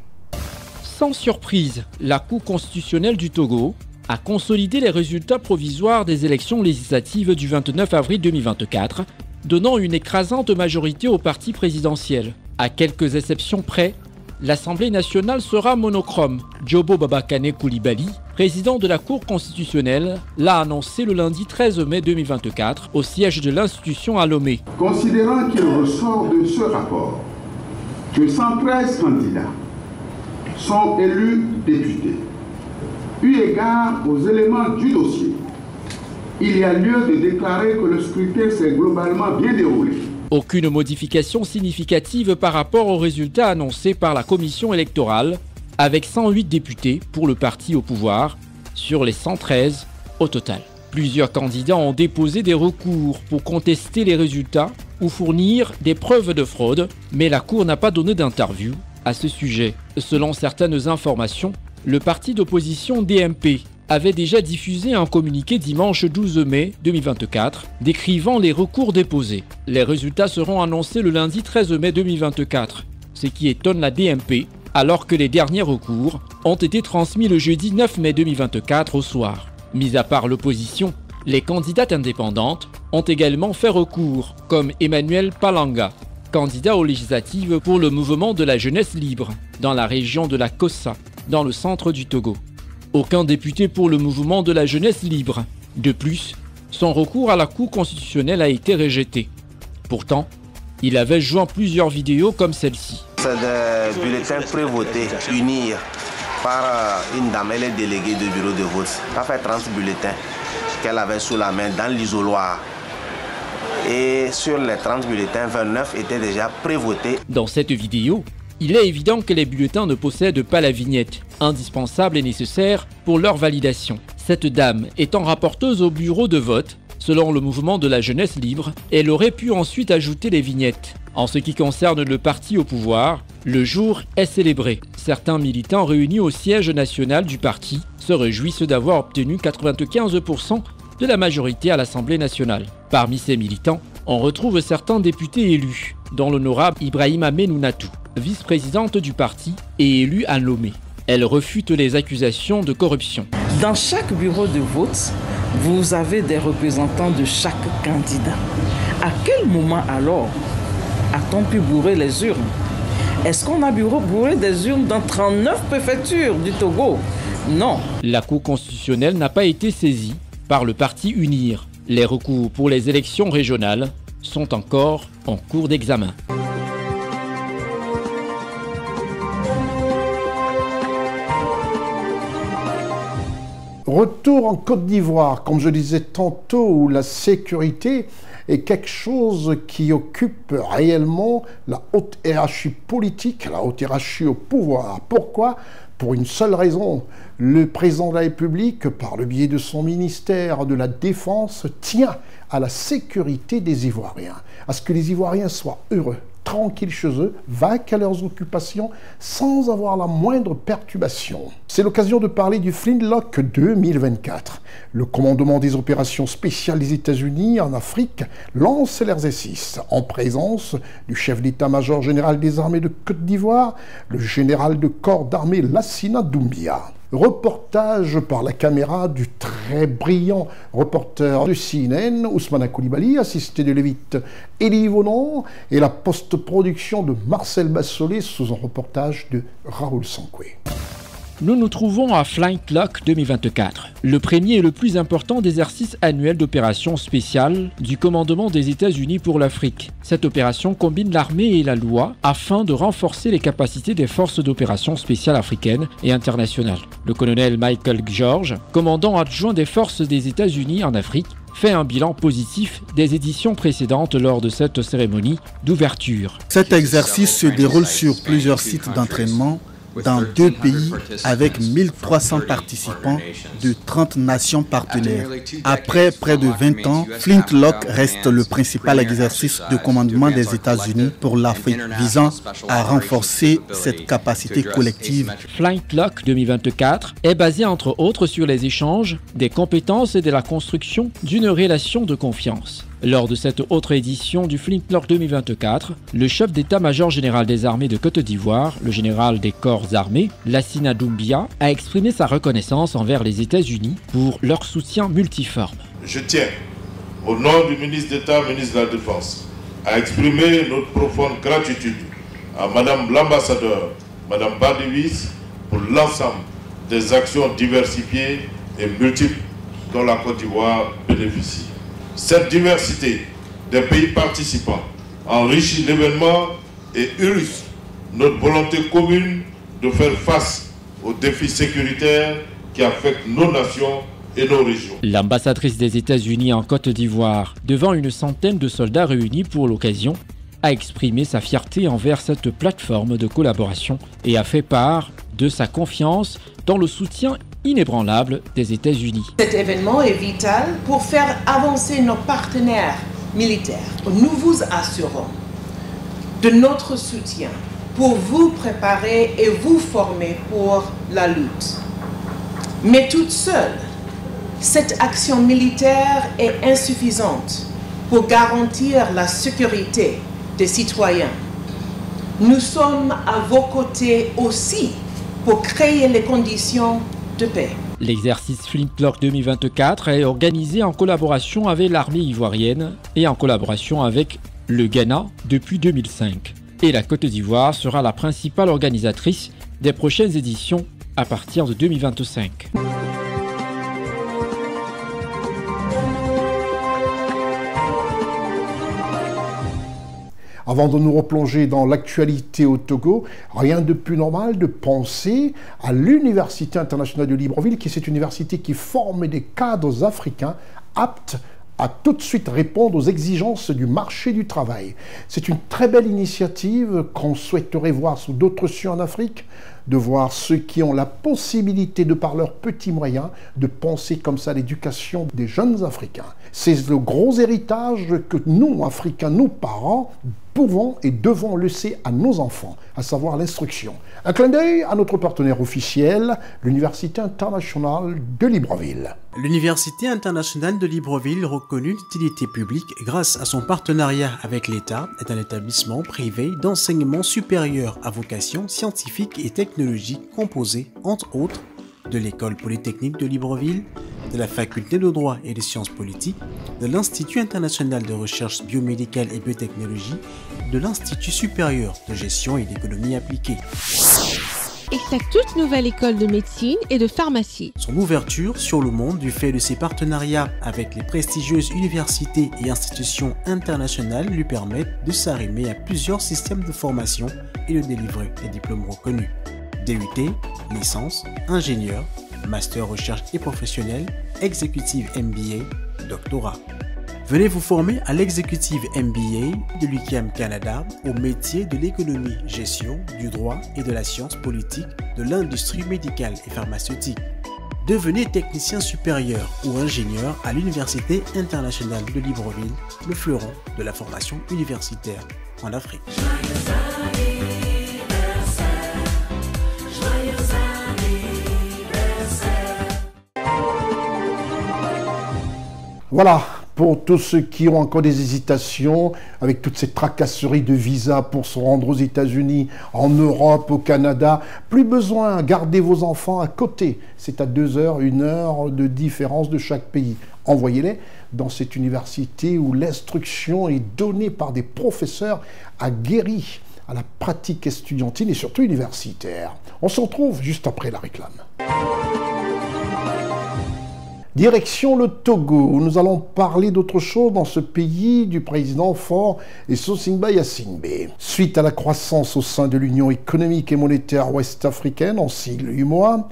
Sans surprise, la Cour constitutionnelle du Togo à consolider les résultats provisoires des élections législatives du 29 avril 2024, donnant une écrasante majorité au parti présidentiel. À quelques exceptions près, l'Assemblée nationale sera monochrome. Djobo Babakane Coulibaly, président de la Cour constitutionnelle, l'a annoncé le lundi 13 mai 2024 au siège de l'institution à Lomé. Considérant qu'il ressort de ce rapport que 113 candidats sont élus députés, eu égard aux éléments du dossier, il y a lieu de déclarer que le scrutin s'est globalement bien déroulé. Aucune modification significative par rapport aux résultats annoncés par la commission électorale, avec 108 députés pour le parti au pouvoir, sur les 113 au total. Plusieurs candidats ont déposé des recours pour contester les résultats ou fournir des preuves de fraude, mais la Cour n'a pas donné d'interview à ce sujet. Selon certaines informations, le parti d'opposition DMP avait déjà diffusé un communiqué dimanche 12 mai 2024 décrivant les recours déposés. Les résultats seront annoncés le lundi 13 mai 2024, ce qui étonne la DMP, alors que les derniers recours ont été transmis le jeudi 9 mai 2024 au soir. Mis à part l'opposition, les candidates indépendantes ont également fait recours, comme Emmanuel Palanga, candidat aux législatives pour le mouvement de la jeunesse libre, dans la région de la Kossa, dans le centre du Togo. Aucun député pour le mouvement de la jeunesse libre. De plus, son recours à la Cour constitutionnelle a été rejeté. Pourtant, il avait joint plusieurs vidéos comme celle-ci. C'est des bulletins prévotés, unis par une dame, elle est déléguée du bureau de vote. Ça fait 30 bulletins qu'elle avait sous la main dans l'isoloir. Et sur les 30 bulletins, 29 étaient déjà prévotés. Dans cette vidéo, il est évident que les bulletins ne possèdent pas la vignette, indispensable et nécessaire pour leur validation. Cette dame étant rapporteuse au bureau de vote, selon le mouvement de la jeunesse libre, elle aurait pu ensuite ajouter les vignettes. En ce qui concerne le parti au pouvoir, le jour est célébré. Certains militants réunis au siège national du parti se réjouissent d'avoir obtenu 95% de la majorité à l'Assemblée nationale. Parmi ces militants, on retrouve certains députés élus, dont l'honorable Ibrahima Menounatou, vice-présidente du parti et élue à Lomé. Elle refute les accusations de corruption. Dans chaque bureau de vote, vous avez des représentants de chaque candidat. À quel moment alors a-t-on pu bourrer les urnes? Est-ce qu'on a bourré des urnes dans 39 préfectures du Togo? Non. La Cour constitutionnelle n'a pas été saisie par le parti UNIR. Les recours pour les élections régionales sont encore en cours d'examen. Retour en Côte d'Ivoire, comme je disais tantôt, où la sécurité est quelque chose qui occupe réellement la haute hiérarchie politique, la haute hiérarchie au pouvoir. Pourquoi ? Pour une seule raison, le président de la République, par le biais de son ministère de la Défense, tient à la sécurité des Ivoiriens, à ce que les Ivoiriens soient heureux, tranquilles chez eux, vaquent à leurs occupations sans avoir la moindre perturbation. C'est l'occasion de parler du Flintlock 2024. Le commandement des opérations spéciales des États-Unis en Afrique lance l'exercice en présence du chef d'état-major général des armées de Côte d'Ivoire, le général de corps d'armée Lassina Doumbia. Reportage par la caméra du très brillant reporter de CNN, Ousmane Coulibaly, assisté de l'évite Elie Vonon, et la post-production de Marcel Bassolé sous un reportage de Raoul Sankoué. Nous nous trouvons à Flintlock 2024, le premier et le plus important exercice annuel d'opérations spéciales du commandement des États-Unis pour l'Afrique. Cette opération combine l'armée et la loi afin de renforcer les capacités des forces d'opération spéciales africaines et internationales. Le colonel Michael George, commandant adjoint des forces des États-Unis en Afrique, fait un bilan positif des éditions précédentes lors de cette cérémonie d'ouverture. Cet exercice se déroule sur plusieurs sites d'entraînement dans 2 pays avec 1300 participants de 30 nations partenaires. Après près de 20 ans, Flintlock reste le principal exercice de commandement des États-Unis pour l'Afrique, visant à renforcer cette capacité collective. Flintlock 2024 est basé entre autres sur les échanges, des compétences et de la construction d'une relation de confiance. Lors de cette autre édition du Flintlock 2024, le chef d'état-major général des armées de Côte d'Ivoire, le général des corps armés, Lassina Doumbia, a exprimé sa reconnaissance envers les États-Unis pour leur soutien multiforme. Je tiens, au nom du ministre d'État, ministre de la Défense, à exprimer notre profonde gratitude à Madame l'ambassadeur, Madame Badivis, pour l'ensemble des actions diversifiées et multiples dont la Côte d'Ivoire bénéficie. Cette diversité des pays participants enrichit l'événement et illustre notre volonté commune de faire face aux défis sécuritaires qui affectent nos nations et nos régions. L'ambassadrice des États-Unis en Côte d'Ivoire, devant une centaine de soldats réunis pour l'occasion, a exprimé sa fierté envers cette plateforme de collaboration et a fait part de sa confiance dans le soutien inébranlable des États-Unis. Cet événement est vital pour faire avancer nos partenaires militaires. Nous vous assurons de notre soutien pour vous préparer et vous former pour la lutte. Mais toute seule, cette action militaire est insuffisante pour garantir la sécurité des citoyens. Nous sommes à vos côtés aussi pour créer les conditions de paix. L'exercice Flintlock 2024 est organisé en collaboration avec l'armée ivoirienne et en collaboration avec le Ghana depuis 2005. Et la Côte d'Ivoire sera la principale organisatrice des prochaines éditions à partir de 2025. Avant de nous replonger dans l'actualité au Togo, rien de plus normal de penser à l'Université internationale de Libreville, qui est cette université qui forme des cadres africains aptes à tout de suite répondre aux exigences du marché du travail. C'est une très belle initiative qu'on souhaiterait voir sous d'autres cieux en Afrique, de voir ceux qui ont la possibilité, de par leurs petits moyens, de penser comme ça l'éducation des jeunes Africains. C'est le gros héritage que nous, Africains, nous parents, pouvons et devons laisser à nos enfants, à savoir l'instruction. Un clin d'œil à notre partenaire officiel, l'Université internationale de Libreville. L'Université internationale de Libreville, reconnue d'utilité publique grâce à son partenariat avec l'État, est un établissement privé d'enseignement supérieur à vocation scientifique et technologique composé, entre autres, de l'École polytechnique de Libreville, de la Faculté de droit et des sciences politiques, de l'Institut international de recherche biomédicale et biotechnologie, de l'Institut supérieur de gestion et d'économie appliquée. Et sa toute nouvelle école de médecine et de pharmacie. Son ouverture sur le monde du fait de ses partenariats avec les prestigieuses universités et institutions internationales lui permettent de s'arrimer à plusieurs systèmes de formation et de délivrer des diplômes reconnus. DUT, licence, ingénieur, master recherche et professionnel, exécutive MBA, doctorat. Venez vous former à l'exécutive MBA de l'UQAM Canada au métier de l'économie, gestion, du droit et de la science politique de l'industrie médicale et pharmaceutique. Devenez technicien supérieur ou ingénieur à l'Université internationale de Libreville, le fleuron de la formation universitaire en Afrique. Voilà, pour tous ceux qui ont encore des hésitations, avec toutes ces tracasseries de visa pour se rendre aux États-Unis, en Europe, au Canada, plus besoin, gardez vos enfants à côté. C'est à 2 heures, 1 heure de différence de chaque pays. Envoyez-les dans cette université où l'instruction est donnée par des professeurs aguerris à la pratique estudiantine et surtout universitaire. On se retrouve juste après la réclame. Direction le Togo, où nous allons parler d'autre chose dans ce pays du président fort et Sosingba Yassingbe. Suite à la croissance au sein de l'Union économique et monétaire ouest-africaine en sigle UEMOA,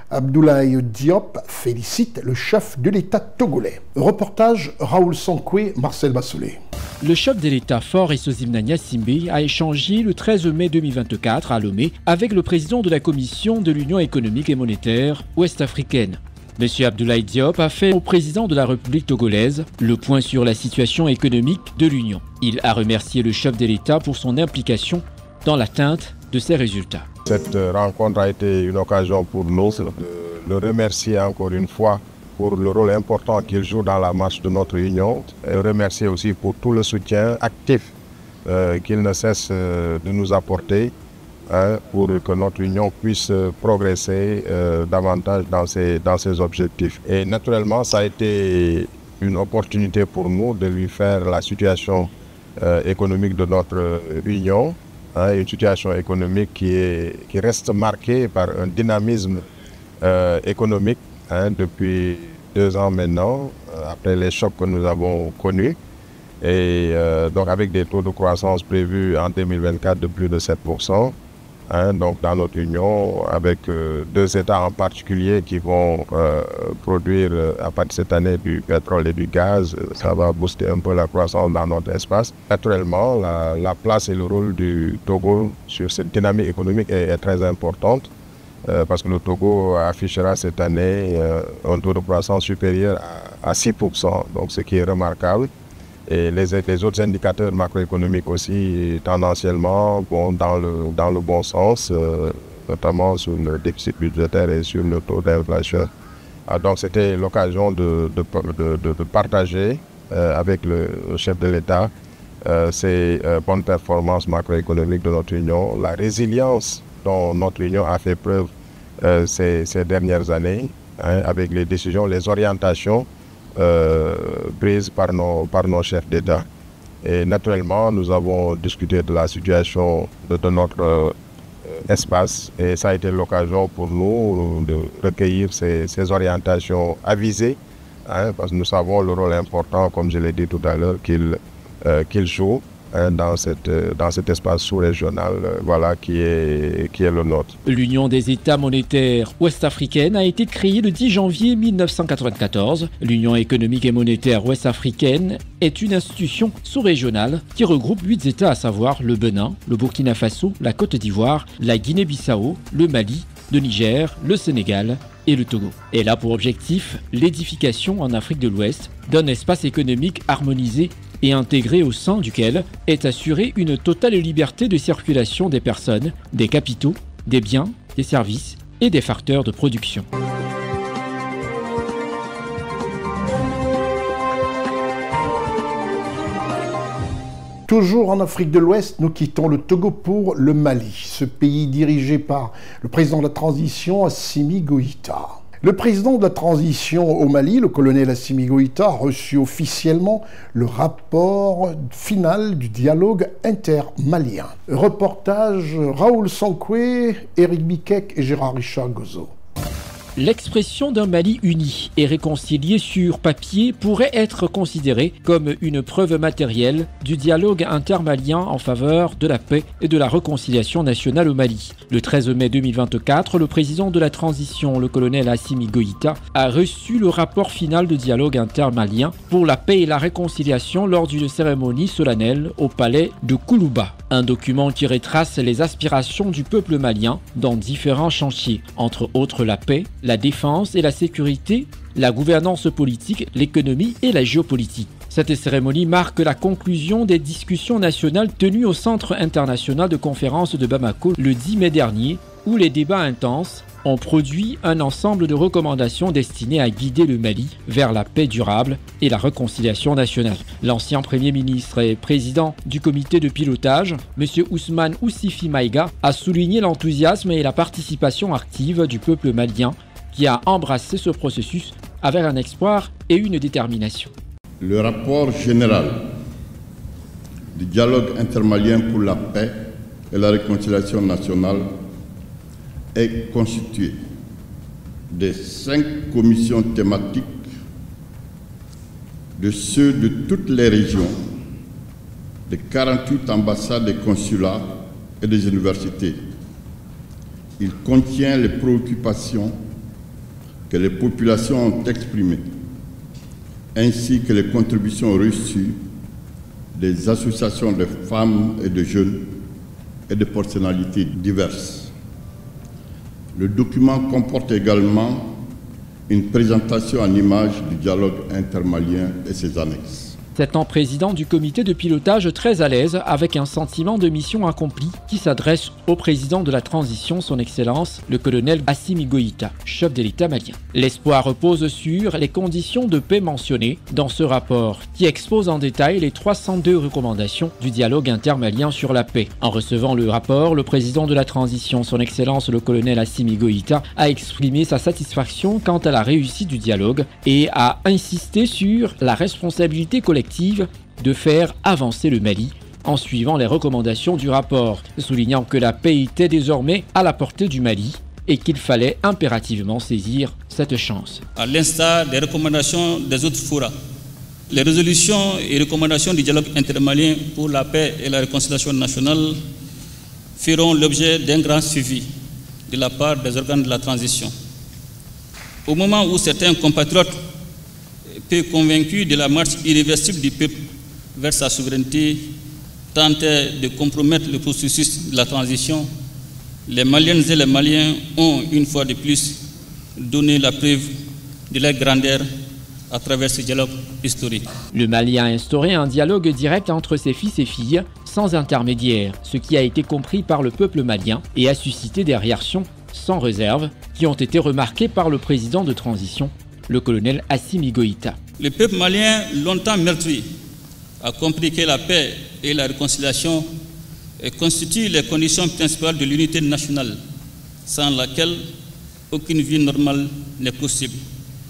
Abdoulaye Diop félicite le chef de l'État togolais. Reportage Raoul Sankoué, Marcel Bassolé. Le chef de l'État fort Sosingba Yassingbe a échangé le 13 mai 2024 à Lomé avec le président de la Commission de l'Union économique et monétaire ouest-africaine. M. Abdoulaye Diop a fait au président de la République togolaise le point sur la situation économique de l'Union. Il a remercié le chef de l'État pour son implication dans l'atteinte de ces résultats. Cette rencontre a été une occasion pour nous de le remercier encore une fois pour le rôle important qu'il joue dans la marche de notre union et remercier aussi pour tout le soutien actif qu'il ne cesse de nous apporter pour que notre union puisse progresser davantage dans ses objectifs. Et naturellement, ça a été une opportunité pour nous de lui faire la situation économique de notre union, une situation économique qui reste marquée par un dynamisme économique depuis 2 ans maintenant, après les chocs que nous avons connus. Et donc avec des taux de croissance prévus en 2024 de plus de 7%. Donc dans notre union, avec 2 États en particulier qui vont produire à partir de cette année du pétrole et du gaz, ça va booster un peu la croissance dans notre espace. Naturellement, la place et le rôle du Togo sur cette dynamique économique est très importante parce que le Togo affichera cette année un taux de croissance supérieur à 6%, donc ce qui est remarquable. Et les autres indicateurs macroéconomiques aussi, tendanciellement, vont dans le bon sens, notamment sur le déficit budgétaire et sur le taux d'inflation. Donc c'était l'occasion de partager avec le chef de l'État ces bonnes performances macroéconomiques de notre union, la résilience dont notre union a fait preuve ces dernières années, avec les décisions, les orientations prises par nos chefs d'État. Et naturellement, nous avons discuté de la situation de notre espace et ça a été l'occasion pour nous de recueillir ces orientations avisées, parce que nous savons le rôle important, comme je l'ai dit tout à l'heure, qu'il joue dans cet espace sous-régional qui est le nôtre. L'Union des États monétaires ouest-africaines a été créée le 10 janvier 1994. L'Union économique et monétaire ouest-africaine est une institution sous-régionale qui regroupe 8 États, à savoir le Bénin, le Burkina Faso, la Côte d'Ivoire, la Guinée-Bissau, le Mali, le Niger, le Sénégal et le Togo. Elle a pour objectif l'édification en Afrique de l'Ouest d'un espace économique harmonisé et intégré au sein duquel est assurée une totale liberté de circulation des personnes, des capitaux, des biens, des services et des facteurs de production. Toujours en Afrique de l'Ouest, nous quittons le Togo pour le Mali, ce pays dirigé par le président de la transition, Assimi Goïta. Le président de la transition au Mali, le colonel Assimi Goïta, a reçu officiellement le rapport final du dialogue intermalien. Reportage Raoul Sankoué, Éric Biquek et Gérard Richard Gozo. L'expression d'un Mali uni et réconcilié sur papier pourrait être considérée comme une preuve matérielle du dialogue intermalien en faveur de la paix et de la réconciliation nationale au Mali. Le 13 mai 2024, le président de la transition, le colonel Assimi Goïta, a reçu le rapport final de dialogue intermalien pour la paix et la réconciliation lors d'une cérémonie solennelle au palais de Koulouba. Un document qui retrace les aspirations du peuple malien dans différents chantiers, entre autres la paix, la défense et la sécurité, la gouvernance politique, l'économie et la géopolitique. Cette cérémonie marque la conclusion des discussions nationales tenues au Centre international de conférence de Bamako le 10 mai dernier, où les débats intenses ont produit un ensemble de recommandations destinées à guider le Mali vers la paix durable et la réconciliation nationale. L'ancien Premier ministre et président du comité de pilotage, M. Ousmane Oussifi Maïga, a souligné l'enthousiasme et la participation active du peuple malien qui a embrassé ce processus avec un espoir et une détermination. Le rapport général du dialogue intermalien pour la paix et la réconciliation nationale est constitué de 5 commissions thématiques, de ceux de toutes les régions, de 48 ambassades et consulats et des universités. Il contient les préoccupations que les populations ont exprimées, ainsi que les contributions reçues des associations de femmes et de jeunes et de personnalités diverses. Le document comporte également une présentation en images du dialogue intermalien et ses annexes. 7 ans président du comité de pilotage très à l'aise avec un sentiment de mission accomplie qui s'adresse au président de la transition, son excellence, le colonel Assimi Goïta, chef de l'État malien. L'espoir repose sur les conditions de paix mentionnées dans ce rapport qui expose en détail les 302 recommandations du dialogue intermalien sur la paix. En recevant le rapport, le président de la transition, son excellence le colonel Assimi Goïta, a exprimé sa satisfaction quant à la réussite du dialogue et a insisté sur la responsabilité collective de faire avancer le Mali en suivant les recommandations du rapport, soulignant que la paix était désormais à la portée du Mali et qu'il fallait impérativement saisir cette chance. À l'instar des recommandations des autres forats, les résolutions et recommandations du dialogue intermalien pour la paix et la réconciliation nationale feront l'objet d'un grand suivi de la part des organes de la transition. Au moment où certains compatriotes, peu convaincus de la marche irréversible du peuple vers sa souveraineté, tentaient de compromettre le processus de la transition, les Maliennes et les Maliens ont, une fois de plus, donné la preuve de leur grandeur à travers ce dialogue historique. Le Mali a instauré un dialogue direct entre ses fils et filles, sans intermédiaire, ce qui a été compris par le peuple malien et a suscité des réactions sans réserve qui ont été remarquées par le président de transition, le colonel Assimi Goïta. Le peuple malien, longtemps meurtri, a compris que la paix et la réconciliation constituent les conditions principales de l'unité nationale, sans laquelle aucune vie normale n'est possible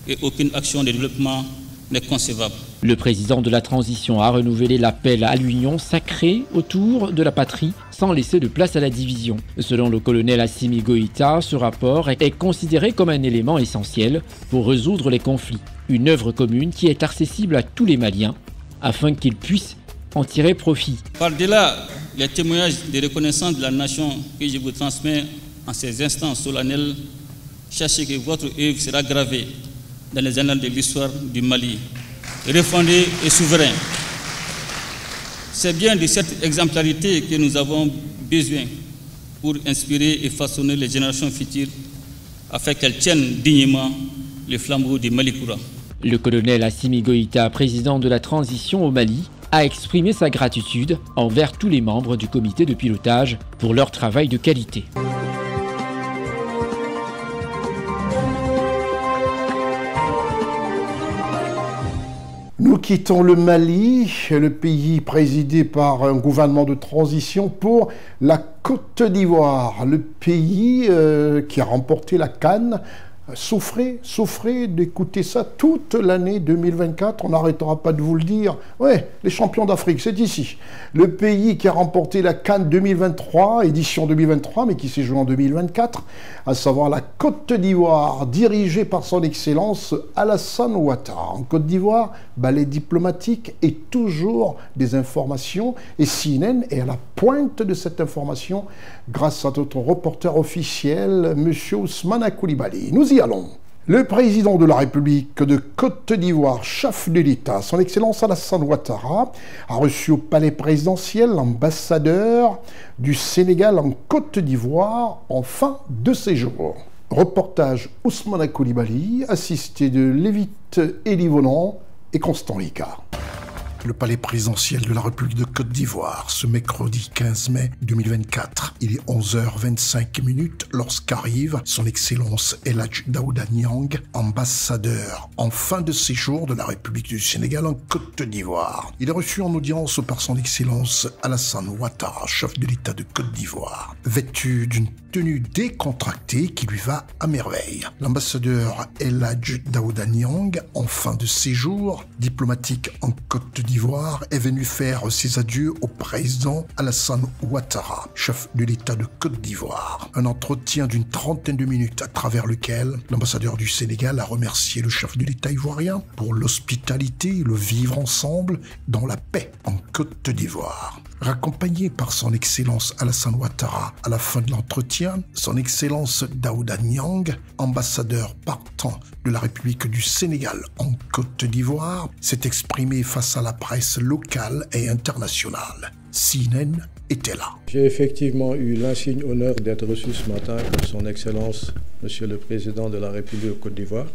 et aucune action de développement n'est concevable. Le président de la transition a renouvelé l'appel à l'union sacrée autour de la patrie sans laisser de place à la division. Selon le colonel Assimi Goïta, ce rapport est considéré comme un élément essentiel pour résoudre les conflits. Une œuvre commune qui est accessible à tous les Maliens afin qu'ils puissent en tirer profit. Par-delà les témoignages de reconnaissance de la nation que je vous transmets en ces instants solennels, sachez que votre œuvre sera gravée dans les annales de l'histoire du Mali, refondé et souverain. C'est bien de cette exemplarité que nous avons besoin pour inspirer et façonner les générations futures afin qu'elles tiennent dignement le flambeau du Malikoura. Le colonel Assimi Goïta, président de la transition au Mali, a exprimé sa gratitude envers tous les membres du comité de pilotage pour leur travail de qualité. Nous quittons le Mali, le pays présidé par un gouvernement de transition, pour la Côte d'Ivoire, le pays qui a remporté la CAN. Souffrez d'écouter ça toute l'année 2024, on n'arrêtera pas de vous le dire. Ouais, les champions d'Afrique, c'est ici. Le pays qui a remporté la CAN 2023, édition 2023, mais qui s'est joué en 2024, à savoir la Côte d'Ivoire, dirigée par son excellence Alassane Ouattara. En Côte d'Ivoire, balai diplomatique et toujours des informations. Et CNN est à la pointe de cette information grâce à notre reporter officiel, M. Ousmane Koulibaly. Nous y allons. Le président de la République de Côte d'Ivoire, chef de l'État, son excellence Alassane Ouattara, a reçu au palais présidentiel l'ambassadeur du Sénégal en Côte d'Ivoire en fin de séjour. Reportage Ousmane Koulibaly, assisté de Lévite Elivonan et Constant Ricard. Le palais présidentiel de la République de Côte d'Ivoire, ce mercredi 15 mai 2024. Il est 11h25 lorsqu'arrive son excellence El Hadj Daouda Niang, ambassadeur en fin de séjour de la République du Sénégal en Côte d'Ivoire. Il est reçu en audience par son excellence Alassane Ouattara, chef de l'État de Côte d'Ivoire, vêtu d'une tenue décontractée qui lui va à merveille. L'ambassadeur El Hadj Daouda Niang, en fin de séjour diplomatique en Côte d'Ivoire, est venu faire ses adieux au président Alassane Ouattara, chef de l'État de Côte d'Ivoire. Un entretien d'une trentaine de minutes à travers lequel l'ambassadeur du Sénégal a remercié le chef de l'État ivoirien pour l'hospitalité et le vivre ensemble dans la paix en Côte d'Ivoire. Raccompagné par son excellence Alassane Ouattara, à la fin de l'entretien, son excellence Daouda Niang, ambassadeur partant de la République du Sénégal en Côte d'Ivoire, s'est exprimé face à la presse locale et internationale. CNN était là. J'ai effectivement eu l'insigne honneur d'être reçu ce matin par son excellence, Monsieur le Président de la République de Côte d'Ivoire.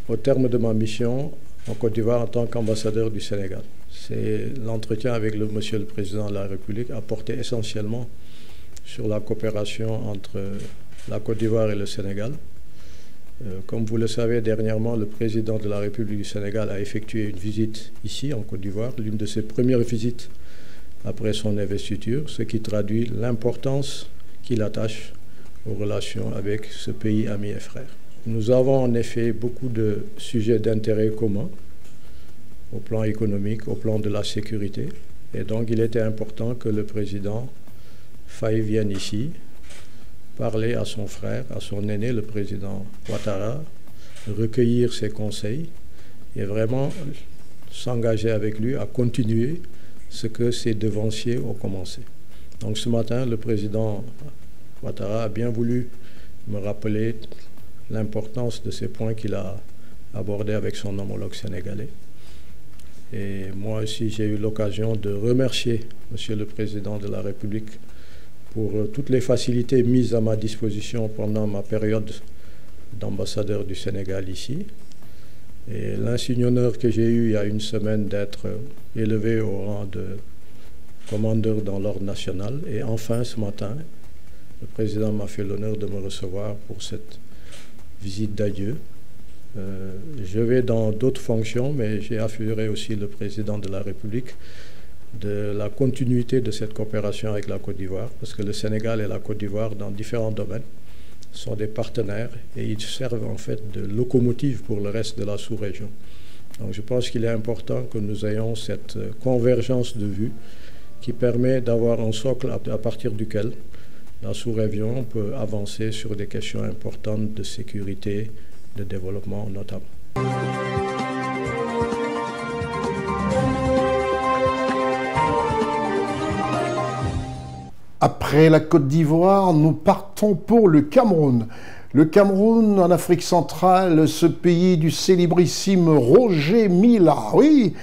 Au terme de ma mission, en Côte d'Ivoire en tant qu'ambassadeur du Sénégal. L'entretien avec Monsieur le Président de la République a porté essentiellement sur la coopération entre la Côte d'Ivoire et le Sénégal. Comme vous le savez, dernièrement, le Président de la République du Sénégal a effectué une visite ici, en Côte d'Ivoire, l'une de ses premières visites après son investiture, ce qui traduit l'importance qu'il attache aux relations avec ce pays ami et frère. Nous avons en effet beaucoup de sujets d'intérêt commun au plan économique, au plan de la sécurité. Et donc il était important que le président Faye vienne ici parler à son frère, à son aîné, le président Ouattara, recueillir ses conseils et vraiment s'engager avec lui à continuer ce que ses devanciers ont commencé. Donc ce matin, le président Ouattara a bien voulu me rappeler l'importance de ces points qu'il a abordés avec son homologue sénégalais. Et moi aussi, j'ai eu l'occasion de remercier Monsieur le Président de la République pour toutes les facilités mises à ma disposition pendant ma période d'ambassadeur du Sénégal ici. Et l'insigne honneur que j'ai eu il y a une semaine d'être élevé au rang de commandeur dans l'ordre national. Et enfin, ce matin, le président m'a fait l'honneur de me recevoir pour cette visite d'adieu. Je vais dans d'autres fonctions, mais j'ai assuré aussi le président de la République de la continuité de cette coopération avec la Côte d'Ivoire, parce que le Sénégal et la Côte d'Ivoire, dans différents domaines, sont des partenaires et ils servent en fait de locomotive pour le reste de la sous-région. Donc je pense qu'il est important que nous ayons cette convergence de vues qui permet d'avoir un socle à partir duquel la sous-région peut avancer sur des questions importantes de sécurité, de développement notamment. Après la Côte d'Ivoire, nous partons pour le Cameroun. Le Cameroun, en Afrique centrale, ce pays du célébrissime Roger Mila. Oui,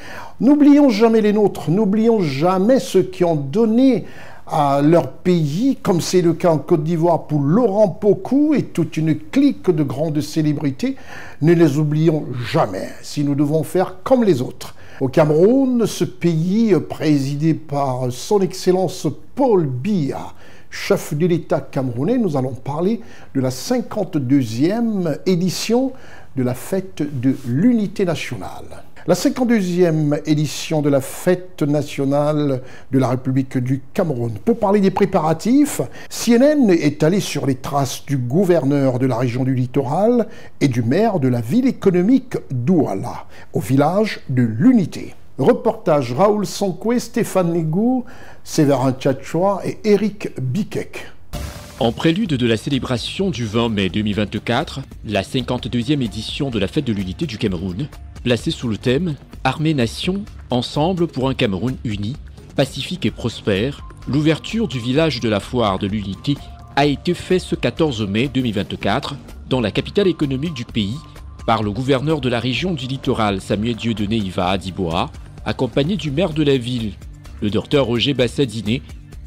n'oublions jamais les nôtres, n'oublions jamais ceux qui ont donné à leur pays, comme c'est le cas en Côte d'Ivoire pour Laurent Pokou et toute une clique de grandes célébrités. Ne les oublions jamais, si nous devons faire comme les autres. Au Cameroun, ce pays présidé par son Excellence Paul Biya, chef de l'État camerounais, nous allons parler de la 52e édition de la fête de l'unité nationale. La 52e édition de la fête nationale de la République du Cameroun. Pour parler des préparatifs, CNN est allé sur les traces du gouverneur de la région du littoral et du maire de la ville économique d'Ouala, au village de l'Unité. Reportage Raoul Sonkwe, Stéphane Négou, Séverin Tchatchoua et Eric Bikek. En prélude de la célébration du 20 mai 2024, la 52e édition de la fête de l'unité du Cameroun, placée sous le thème « Armée-Nation, ensemble pour un Cameroun uni, pacifique et prospère », l'ouverture du village de la foire de l'unité a été faite ce 14 mai 2024 dans la capitale économique du pays par le gouverneur de la région du littoral Samuel Dieudonné Iva Adiboa, accompagné du maire de la ville, le docteur Roger Bassadine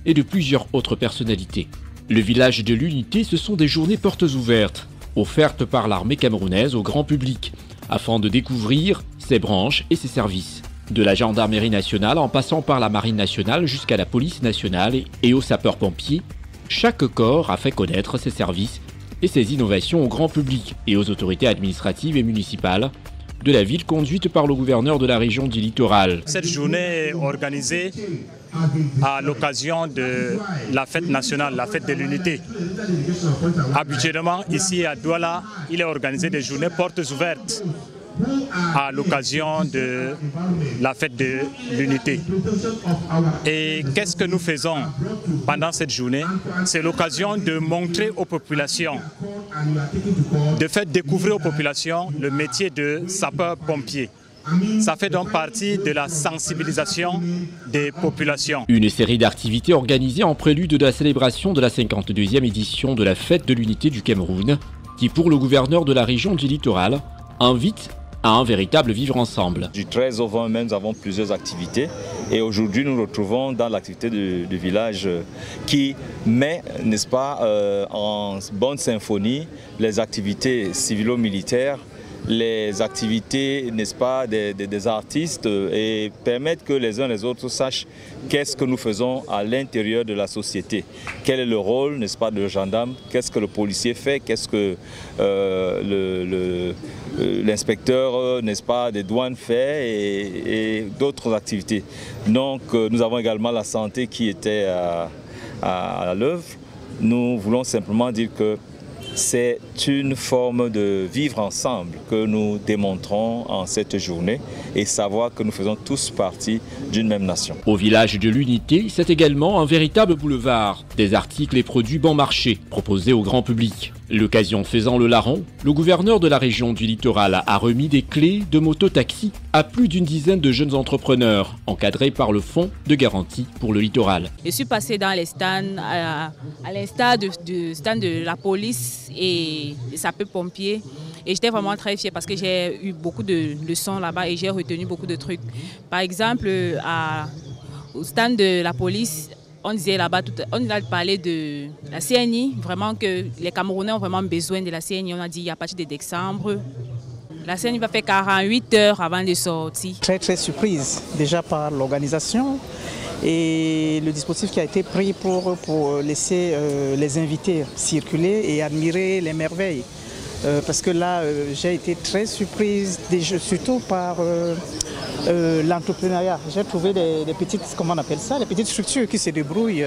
et de plusieurs autres personnalités. Le village de l'unité, ce sont des journées portes ouvertes, offertes par l'armée camerounaise au grand public, afin de découvrir ses branches et ses services. De la gendarmerie nationale en passant par la marine nationale jusqu'à la police nationale et aux sapeurs-pompiers, chaque corps a fait connaître ses services et ses innovations au grand public et aux autorités administratives et municipales de la ville conduite par le gouverneur de la région du littoral. Cette journée est organisée à l'occasion de la fête nationale, la fête de l'unité. Habituellement, ici à Douala, il est organisé des journées portes ouvertes à l'occasion de la fête de l'unité. Et qu'est-ce que nous faisons pendant cette journée? C'est l'occasion de montrer aux populations, de faire découvrir aux populations le métier de sapeur-pompier. Ça fait donc partie de la sensibilisation des populations. Une série d'activités organisées en prélude de la célébration de la 52e édition de la fête de l'unité du Cameroun, qui pour le gouverneur de la région du littoral, invite à un véritable vivre ensemble. Du 13 au 20 mai, nous avons plusieurs activités et aujourd'hui nous nous retrouvons dans l'activité du village qui met, n'est-ce pas, en bonne symphonie les activités civilo-militaires les activités, n'est-ce pas, des artistes et permettre que les uns et les autres sachent qu'est-ce que nous faisons à l'intérieur de la société. Quel est le rôle, n'est-ce pas, de gendarme, qu'est-ce que le policier fait, qu'est-ce que l'inspecteur, n'est-ce pas, des douanes fait et d'autres activités. Donc nous avons également la santé qui était à l'œuvre. Nous voulons simplement dire que c'est une forme de vivre ensemble que nous démontrons en cette journée et savoir que nous faisons tous partie d'une même nation. Au village de l'Unité, c'est également un véritable boulevard. Des articles et produits bon marché proposés au grand public. L'occasion faisant le larron, le gouverneur de la région du littoral a remis des clés de moto-taxi à plus d'une dizaine de jeunes entrepreneurs, encadrés par le Fonds de garantie pour le littoral. Je suis passé dans les stands, à l'instar du stand de la police et des sapeurs-pompiers. Et j'étais vraiment très fière parce que j'ai eu beaucoup de leçons là-bas et j'ai retenu beaucoup de trucs. Par exemple, au stand de la police, on disait là-bas, on a parlé de la CNI, vraiment que les Camerounais ont vraiment besoin de la CNI. On a dit à partir de décembre, la CNI va faire 48 heures avant de sortir. Très surprise déjà par l'organisation et le dispositif qui a été pris pour laisser les invités circuler et admirer les merveilles. Parce que là, j'ai été très surprise, surtout par l'entrepreneuriat. J'ai trouvé des petites, comment on appelle ça, les petites structures qui se débrouillent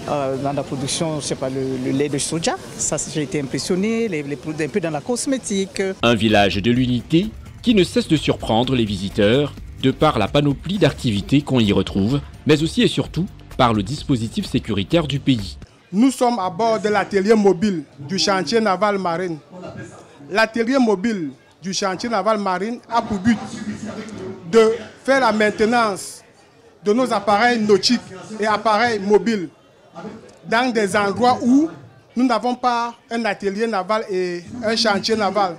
dans la production, je sais pas, le lait de soja. Ça, j'ai été impressionné, les produits un peu dans la cosmétique. Un village de l'Unité qui ne cesse de surprendre les visiteurs de par la panoplie d'activités qu'on y retrouve, mais aussi et surtout par le dispositif sécuritaire du pays. Nous sommes à bord de l'atelier mobile du chantier naval marine. L'atelier mobile du chantier naval marine a pour but de faire la maintenance de nos appareils nautiques et appareils mobiles dans des endroits où nous n'avons pas un atelier naval et un chantier naval.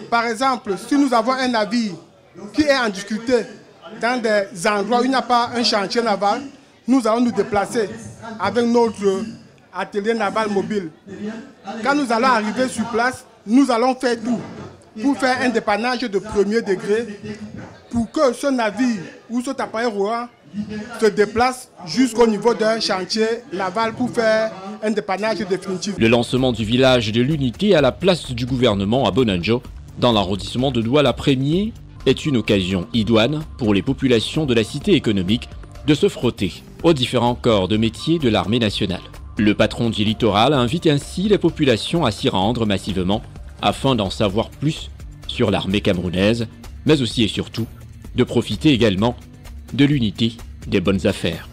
Par exemple, si nous avons un navire qui est en difficulté dans des endroits où il n'y a pas un chantier naval, nous allons nous déplacer avec notre atelier naval mobile. Quand nous allons arriver sur place, nous allons faire tout pour faire un dépannage de premier degré pour que ce navire ou cet appareil roulant se déplace jusqu'au niveau d'un chantier naval pour faire un dépannage définitif. Le lancement du village de l'Unité à la place du gouvernement à Bonanjo, dans l'arrondissement de Douala-Premier, est une occasion idoine pour les populations de la cité économique de se frotter aux différents corps de métier de l'armée nationale. Le patron du littoral invite ainsi les populations à s'y rendre massivement afin d'en savoir plus sur l'armée camerounaise, mais aussi et surtout de profiter également de l'unité des bonnes affaires.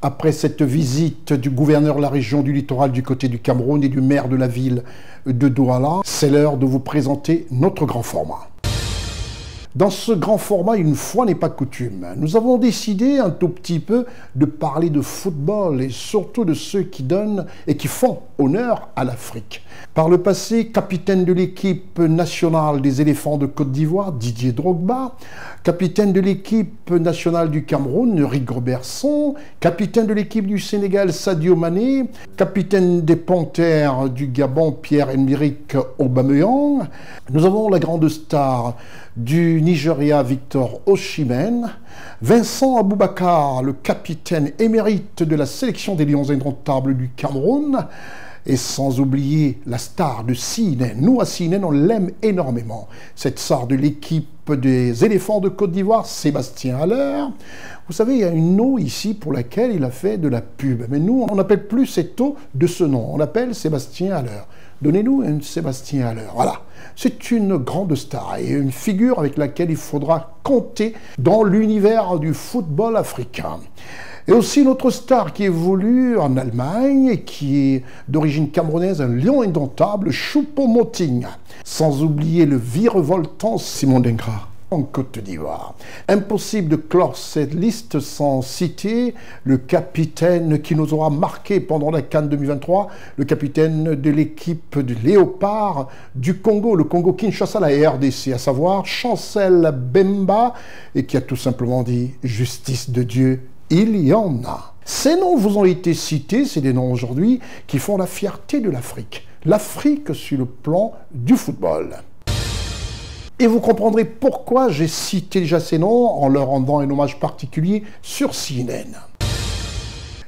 Après cette visite du gouverneur de la région du littoral du côté du Cameroun et du maire de la ville de Douala, c'est l'heure de vous présenter notre grand format. Dans ce grand format, une fois n'est pas coutume, nous avons décidé un tout petit peu de parler de football et surtout de ceux qui donnent et qui font honneur à l'Afrique. Par le passé, capitaine de l'équipe nationale des éléphants de Côte d'Ivoire, Didier Drogba, capitaine de l'équipe nationale du Cameroun, Rigobert-Song, capitaine de l'équipe du Sénégal, Sadio Mané, capitaine des Panthères du Gabon, Pierre-Emerick Aubameyang. Nous avons la grande star du Nigeria, Victor Osimhen, Vincent Aboubakar, le capitaine émérite de la sélection des Lions indomptables du Cameroun, et sans oublier la star de Sinen. Nous, à Sinen, on l'aime énormément. Cette star de l'équipe des éléphants de Côte d'Ivoire, Sébastien Haller. Vous savez, il y a une eau ici pour laquelle il a fait de la pub. Mais nous, on n'appelle plus cette eau de ce nom. On l'appelle Sébastien Haller. Donnez-nous un Sébastien Haller. Voilà. C'est une grande star et une figure avec laquelle il faudra compter dans l'univers du football africain. Et aussi notre star qui évolue en Allemagne et qui est d'origine camerounaise, un lion indomptable, Choupo-Moting. Sans oublier le virevoltant Simon Dengra en Côte d'Ivoire. Impossible de clore cette liste sans citer le capitaine qui nous aura marqué pendant la CAN 2023, le capitaine de l'équipe de Léopard du Congo, le Congo-Kinshasa, la RDC, à savoir Chancel Bemba, et qui a tout simplement dit « Justice de Dieu ». Il y en a. Ces noms vous ont été cités, c'est des noms aujourd'hui qui font la fierté de l'Afrique. L'Afrique sur le plan du football. Et vous comprendrez pourquoi j'ai cité déjà ces noms en leur rendant un hommage particulier sur CNN.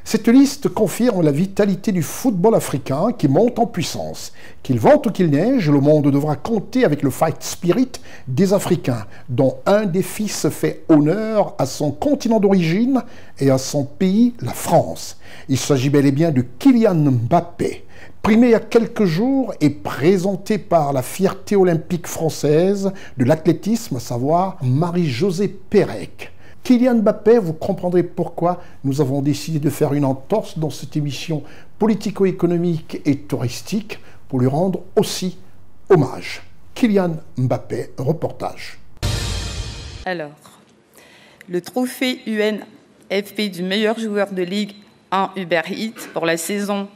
Cette liste confirme la vitalité du football africain qui monte en puissance. Qu'il vente ou qu'il neige, le monde devra compter avec le fight spirit des Africains, dont un des fils fait honneur à son continent d'origine et à son pays, la France. Il s'agit bel et bien de Kylian Mbappé, primé il y a quelques jours et présenté par la fierté olympique française de l'athlétisme, à savoir Marie-Josée Pérec. Kylian Mbappé, vous comprendrez pourquoi nous avons décidé de faire une entorse dans cette émission politico-économique et touristique pour lui rendre aussi hommage. Kylian Mbappé, reportage. Alors, le trophée UNFP du meilleur joueur de Ligue 1 Uber Eats pour la saison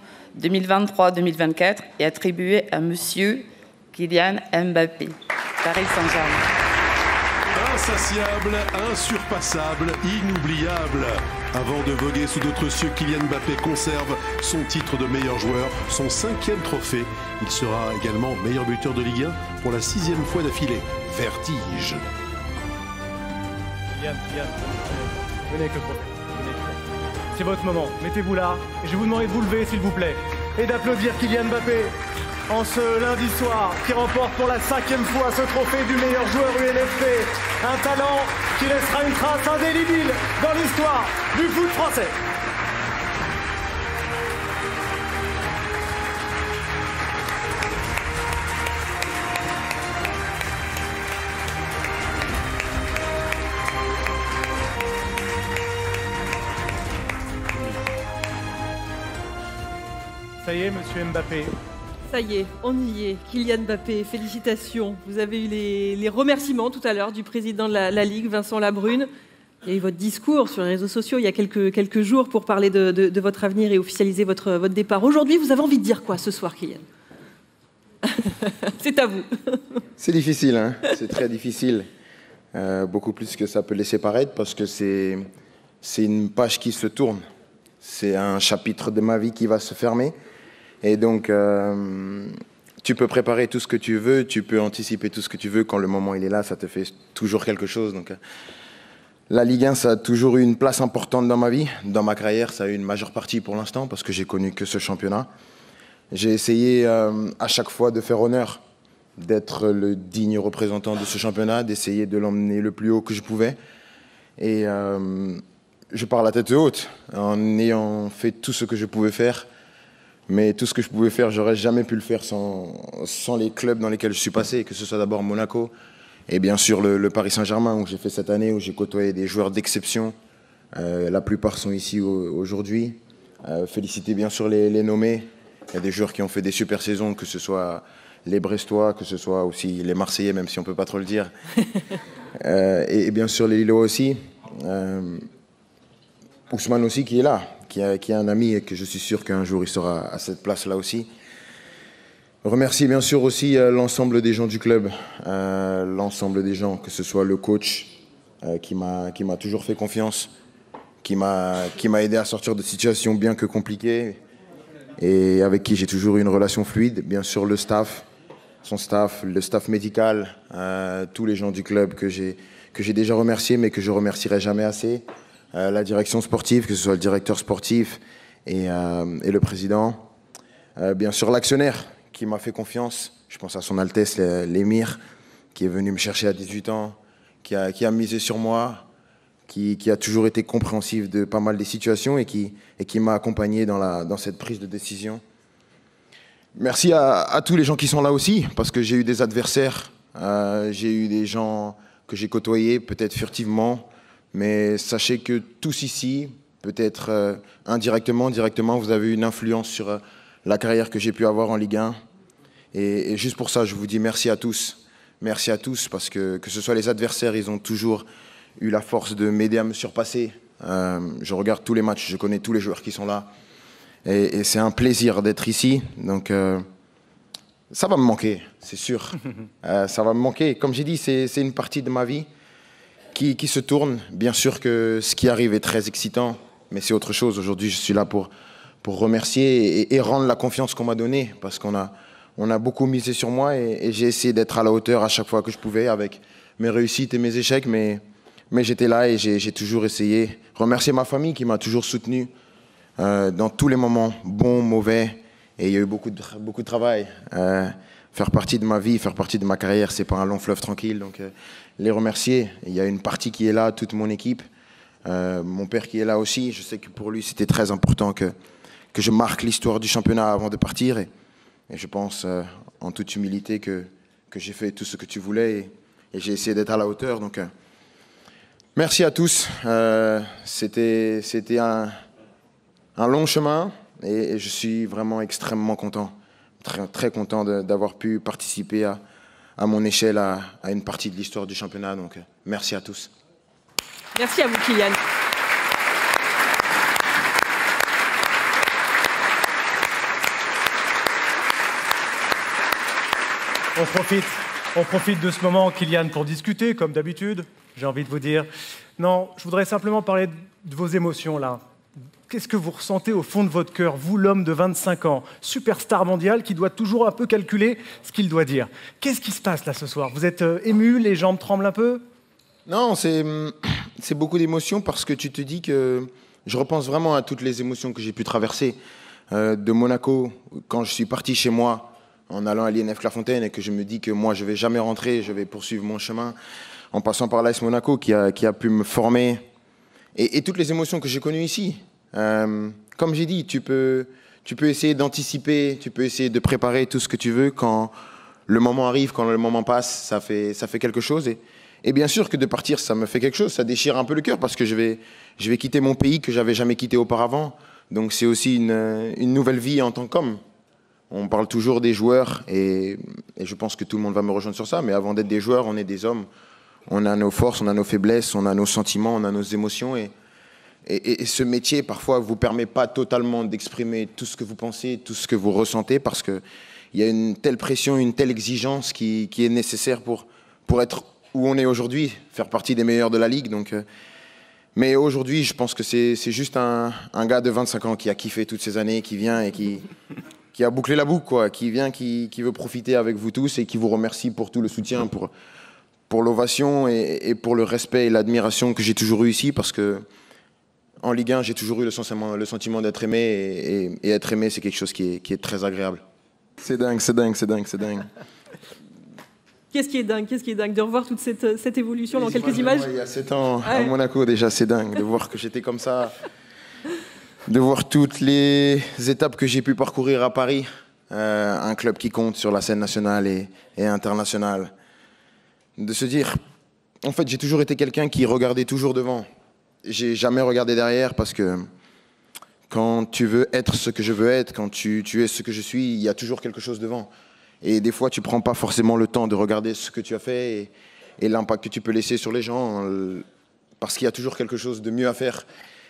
2023-2024 est attribué à Monsieur Kylian Mbappé, Paris Saint-Germain. Insatiable, insurpassable, inoubliable. Avant de voguer sous d'autres cieux, Kylian Mbappé conserve son titre de meilleur joueur, son 5e trophée. Il sera également meilleur buteur de Ligue 1 pour la 6e fois d'affilée. Vertige. Kylian, venez avec le trophée. C'est votre moment, mettez-vous là, et je vais vous demander de vous lever s'il vous plaît, et d'applaudir Kylian Mbappé en ce lundi soir, qui remporte pour la 5e fois ce trophée du meilleur joueur UNFP. Un talent qui laissera une trace indélébile dans l'histoire du foot français. Ça y est, monsieur Mbappé. Ça y est, on y est. Kylian Mbappé, félicitations. Vous avez eu les remerciements tout à l'heure du président de la Ligue, Vincent Labrune. Il y a eu votre discours sur les réseaux sociaux il y a quelques jours pour parler de votre avenir et officialiser votre départ. Aujourd'hui, vous avez envie de dire quoi ce soir, Kylian? C'est à vous. C'est difficile, hein. C'est très difficile. Beaucoup plus que ça peut laisser paraître parce que c'est une page qui se tourne. C'est un chapitre de ma vie qui va se fermer. Et donc, tu peux préparer tout ce que tu veux, tu peux anticiper tout ce que tu veux. Quand le moment il est là, ça te fait toujours quelque chose. Donc, la Ligue 1, ça a toujours eu une place importante dans ma vie. Dans ma carrière, ça a eu une majeure partie pour l'instant parce que j'ai connu que ce championnat. J'ai essayé à chaque fois de faire honneur, d'être le digne représentant de ce championnat, d'essayer de l'emmener le plus haut que je pouvais. Et je pars la tête haute en ayant fait tout ce que je pouvais faire. Mais tout ce que je pouvais faire, j'aurais jamais pu le faire sans les clubs dans lesquels je suis passé, que ce soit d'abord Monaco et bien sûr le Paris Saint-Germain où j'ai fait cette année, où j'ai côtoyé des joueurs d'exception. La plupart sont ici aujourd'hui. Féliciter bien sûr les nommés. Il y a des joueurs qui ont fait des super saisons, que ce soit les Brestois, que ce soit aussi les Marseillais, même si on ne peut pas trop le dire. Et bien sûr les Lillois aussi. Ousmane aussi qui est là, qui est un ami et que je suis sûr qu'un jour il sera à cette place-là aussi. Remercier bien sûr aussi l'ensemble des gens du club, l'ensemble des gens, que ce soit le coach qui m'a toujours fait confiance, qui m'a aidé à sortir de situations bien que compliquées et avec qui j'ai toujours eu une relation fluide. Bien sûr le staff, son staff, le staff médical, tous les gens du club que j'ai déjà remerciés mais que je remercierai jamais assez. La direction sportive, que ce soit le directeur sportif et le président. Bien sûr, l'actionnaire qui m'a fait confiance. Je pense à son Altesse, l'émir, qui est venu me chercher à 18 ans, qui a misé sur moi, qui a toujours été compréhensif de pas mal des situations et qui m'a accompagné dans cette prise de décision. Merci à tous les gens qui sont là aussi, parce que j'ai eu des adversaires, j'ai eu des gens que j'ai côtoyés, peut-être furtivement, mais sachez que tous ici, peut-être indirectement, directement, vous avez eu une influence sur la carrière que j'ai pu avoir en Ligue 1. Et juste pour ça, je vous dis merci à tous. Merci à tous, parce que ce soit les adversaires, ils ont toujours eu la force de m'aider à me surpasser. Je regarde tous les matchs, je connais tous les joueurs qui sont là. Et c'est un plaisir d'être ici. Donc ça va me manquer, c'est sûr. Ça va me manquer. Comme j'ai dit, c'est une partie de ma vie qui se tourne. Bien sûr que ce qui arrive est très excitant. mais c'est autre chose. Aujourd'hui, je suis là pour remercier et rendre la confiance qu'on m'a donnée, parce qu'on a beaucoup misé sur moi et j'ai essayé d'être à la hauteur à chaque fois que je pouvais, avec mes réussites et mes échecs, mais j'étais là et j'ai toujours essayé. Remercier ma famille qui m'a toujours soutenu dans tous les moments, bons, mauvais, et il y a eu beaucoup de travail. Faire partie de ma vie, faire partie de ma carrière, c'est pas un long fleuve tranquille, donc les remercier. Il y a une partie qui est là, toute mon équipe, mon père qui est là aussi. Je sais que pour lui, c'était très important que je marque l'histoire du championnat avant de partir, et je pense en toute humilité que j'ai fait tout ce que tu voulais et j'ai essayé d'être à la hauteur. Donc merci à tous. C'était un long chemin et je suis vraiment extrêmement content. Très content d'avoir pu participer à mon échelle à une partie de l'histoire du championnat. Donc, merci à tous. Merci à vous, Kylian. On profite de ce moment, Kylian, pour discuter, comme d'habitude, j'ai envie de vous dire. Non, je voudrais simplement parler de vos émotions, là. Qu'est-ce que vous ressentez au fond de votre cœur, vous, l'homme de 25 ans, superstar mondial, qui doit toujours un peu calculer ce qu'il doit dire? Qu'est-ce qui se passe là ce soir? Vous êtes ému, les jambes tremblent un peu? Non, c'est beaucoup d'émotions parce que tu te dis que je repense vraiment à toutes les émotions que j'ai pu traverser. De Monaco, quand je suis parti chez moi en allant à l'INF Clairefontaine et que je me dis que moi je ne vais jamais rentrer, je vais poursuivre mon chemin, en passant par l'AS Monaco qui a pu me former, et toutes les émotions que j'ai connues ici. Comme j'ai dit, tu peux essayer d'anticiper, tu peux essayer de préparer tout ce que tu veux. Quand le moment arrive, quand le moment passe, ça fait quelque chose. Et bien sûr que de partir, ça me fait quelque chose. Ça déchire un peu le cœur parce que je vais quitter mon pays que j'avais jamais quitté auparavant. Donc c'est aussi une nouvelle vie en tant qu'homme. On parle toujours des joueurs et je pense que tout le monde va me rejoindre sur ça. Mais avant d'être des joueurs, on est des hommes. On a nos forces, on a nos faiblesses, on a nos sentiments, on a nos émotions. Et ce métier, parfois, ne vous permet pas totalement d'exprimer tout ce que vous pensez, tout ce que vous ressentez, parce qu'il y a une telle pression, une telle exigence qui est nécessaire pour être où on est aujourd'hui, faire partie des meilleurs de la Ligue. Donc, mais aujourd'hui, je pense que c'est juste un gars de 25 ans qui a kiffé toutes ces années, qui vient et qui a bouclé la boucle, quoi, qui vient, qui veut profiter avec vous tous et qui vous remercie pour tout le soutien, pour l'ovation et pour le respect et l'admiration que j'ai toujours eu ici, parce que en Ligue 1, j'ai toujours eu le sentiment d'être aimé, et être aimé, c'est quelque chose qui est très agréable. C'est dingue, c'est dingue, c'est dingue, c'est dingue. Qu'est-ce qui est dingue de revoir toute cette évolution dans quelques images? Il y a 7 ans, à Monaco, déjà, c'est dingue de voir que j'étais comme ça, de voir toutes les étapes que j'ai pu parcourir à Paris, un club qui compte sur la scène nationale et internationale. De se dire, en fait, j'ai toujours été quelqu'un qui regardait toujours devant. J'ai jamais regardé derrière parce que quand tu veux être ce que je veux être, quand tu es ce que je suis, il y a toujours quelque chose devant. Et des fois, tu ne prends pas forcément le temps de regarder ce que tu as fait et l'impact que tu peux laisser sur les gens parce qu'il y a toujours quelque chose de mieux à faire.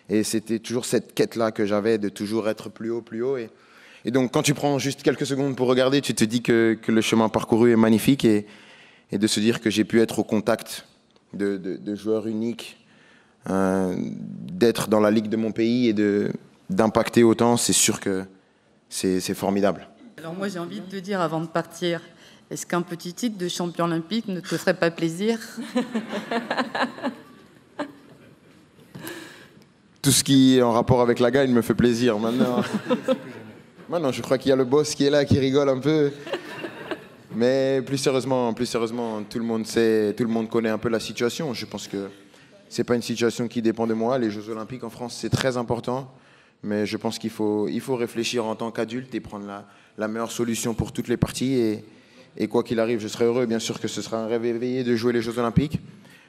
Et c'était toujours cette quête-là que j'avais de toujours être plus haut, plus haut. Et donc, quand tu prends juste quelques secondes pour regarder, tu te dis que le chemin parcouru est magnifique et de se dire que j'ai pu être au contact de joueurs uniques, d'être dans la ligue de mon pays et d'impacter autant, c'est sûr que c'est formidable. Alors moi j'ai envie de te dire avant de partir, est-ce qu'un petit titre de champion olympique ne te ferait pas plaisir? Tout ce qui est en rapport avec la gagne me fait plaisir. Maintenant, je crois qu'il y a le boss qui est là, qui rigole un peu. Mais plus sérieusement, tout le monde sait, tout le monde connaît un peu la situation. Je pense que c'est pas une situation qui dépend de moi. Les Jeux Olympiques en France, c'est très important. Mais je pense qu'il faut réfléchir en tant qu'adulte et prendre la meilleure solution pour toutes les parties. Et quoi qu'il arrive, je serai heureux. Bien sûr que ce sera un rêve éveillé de jouer les Jeux Olympiques.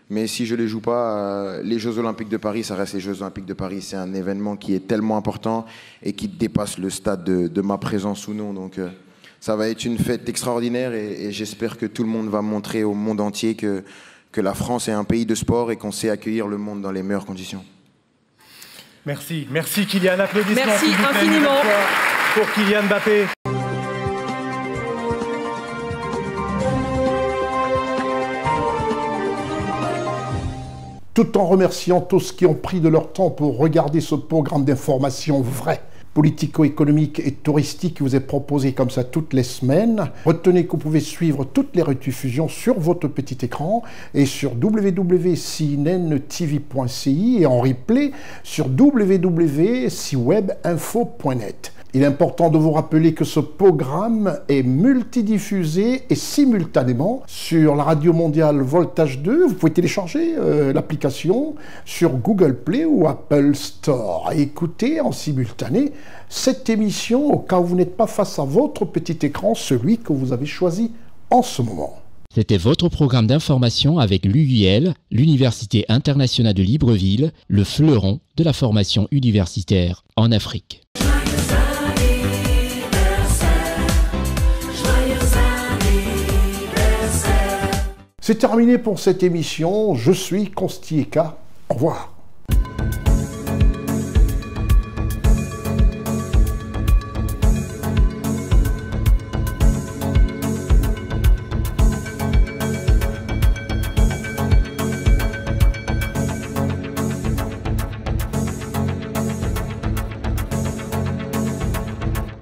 Mais si je ne les joue pas, les Jeux Olympiques de Paris, ça reste les Jeux Olympiques de Paris. C'est un événement qui est tellement important et qui dépasse le stade de ma présence ou non. Donc ça va être une fête extraordinaire et j'espère que tout le monde va montrer au monde entier que la France est un pays de sport et qu'on sait accueillir le monde dans les meilleures conditions. Merci, merci Kylian. Applaudissements. Merci infiniment pour Kylian Mbappé. tout en remerciant tous qui ont pris de leur temps pour regarder ce programme d'information vrai, politico-économique et touristique qui vous est proposé comme ça toutes les semaines. Retenez que vous pouvez suivre toutes les rediffusions sur votre petit écran et sur www.cnntv.ci et en replay sur www.ciwebinfo.net. Il est important de vous rappeler que ce programme est multidiffusé et simultanément sur la radio mondiale Voltage 2. Vous pouvez télécharger l'application sur Google Play ou Apple Store. Et écoutez en simultané cette émission au cas où vous n'êtes pas face à votre petit écran, celui que vous avez choisi en ce moment. C'était votre programme d'information avec l'UIL, l'Université internationale de Libreville, le fleuron de la formation universitaire en Afrique. C'est terminé pour cette émission. Je suis Consti Eka. Au revoir.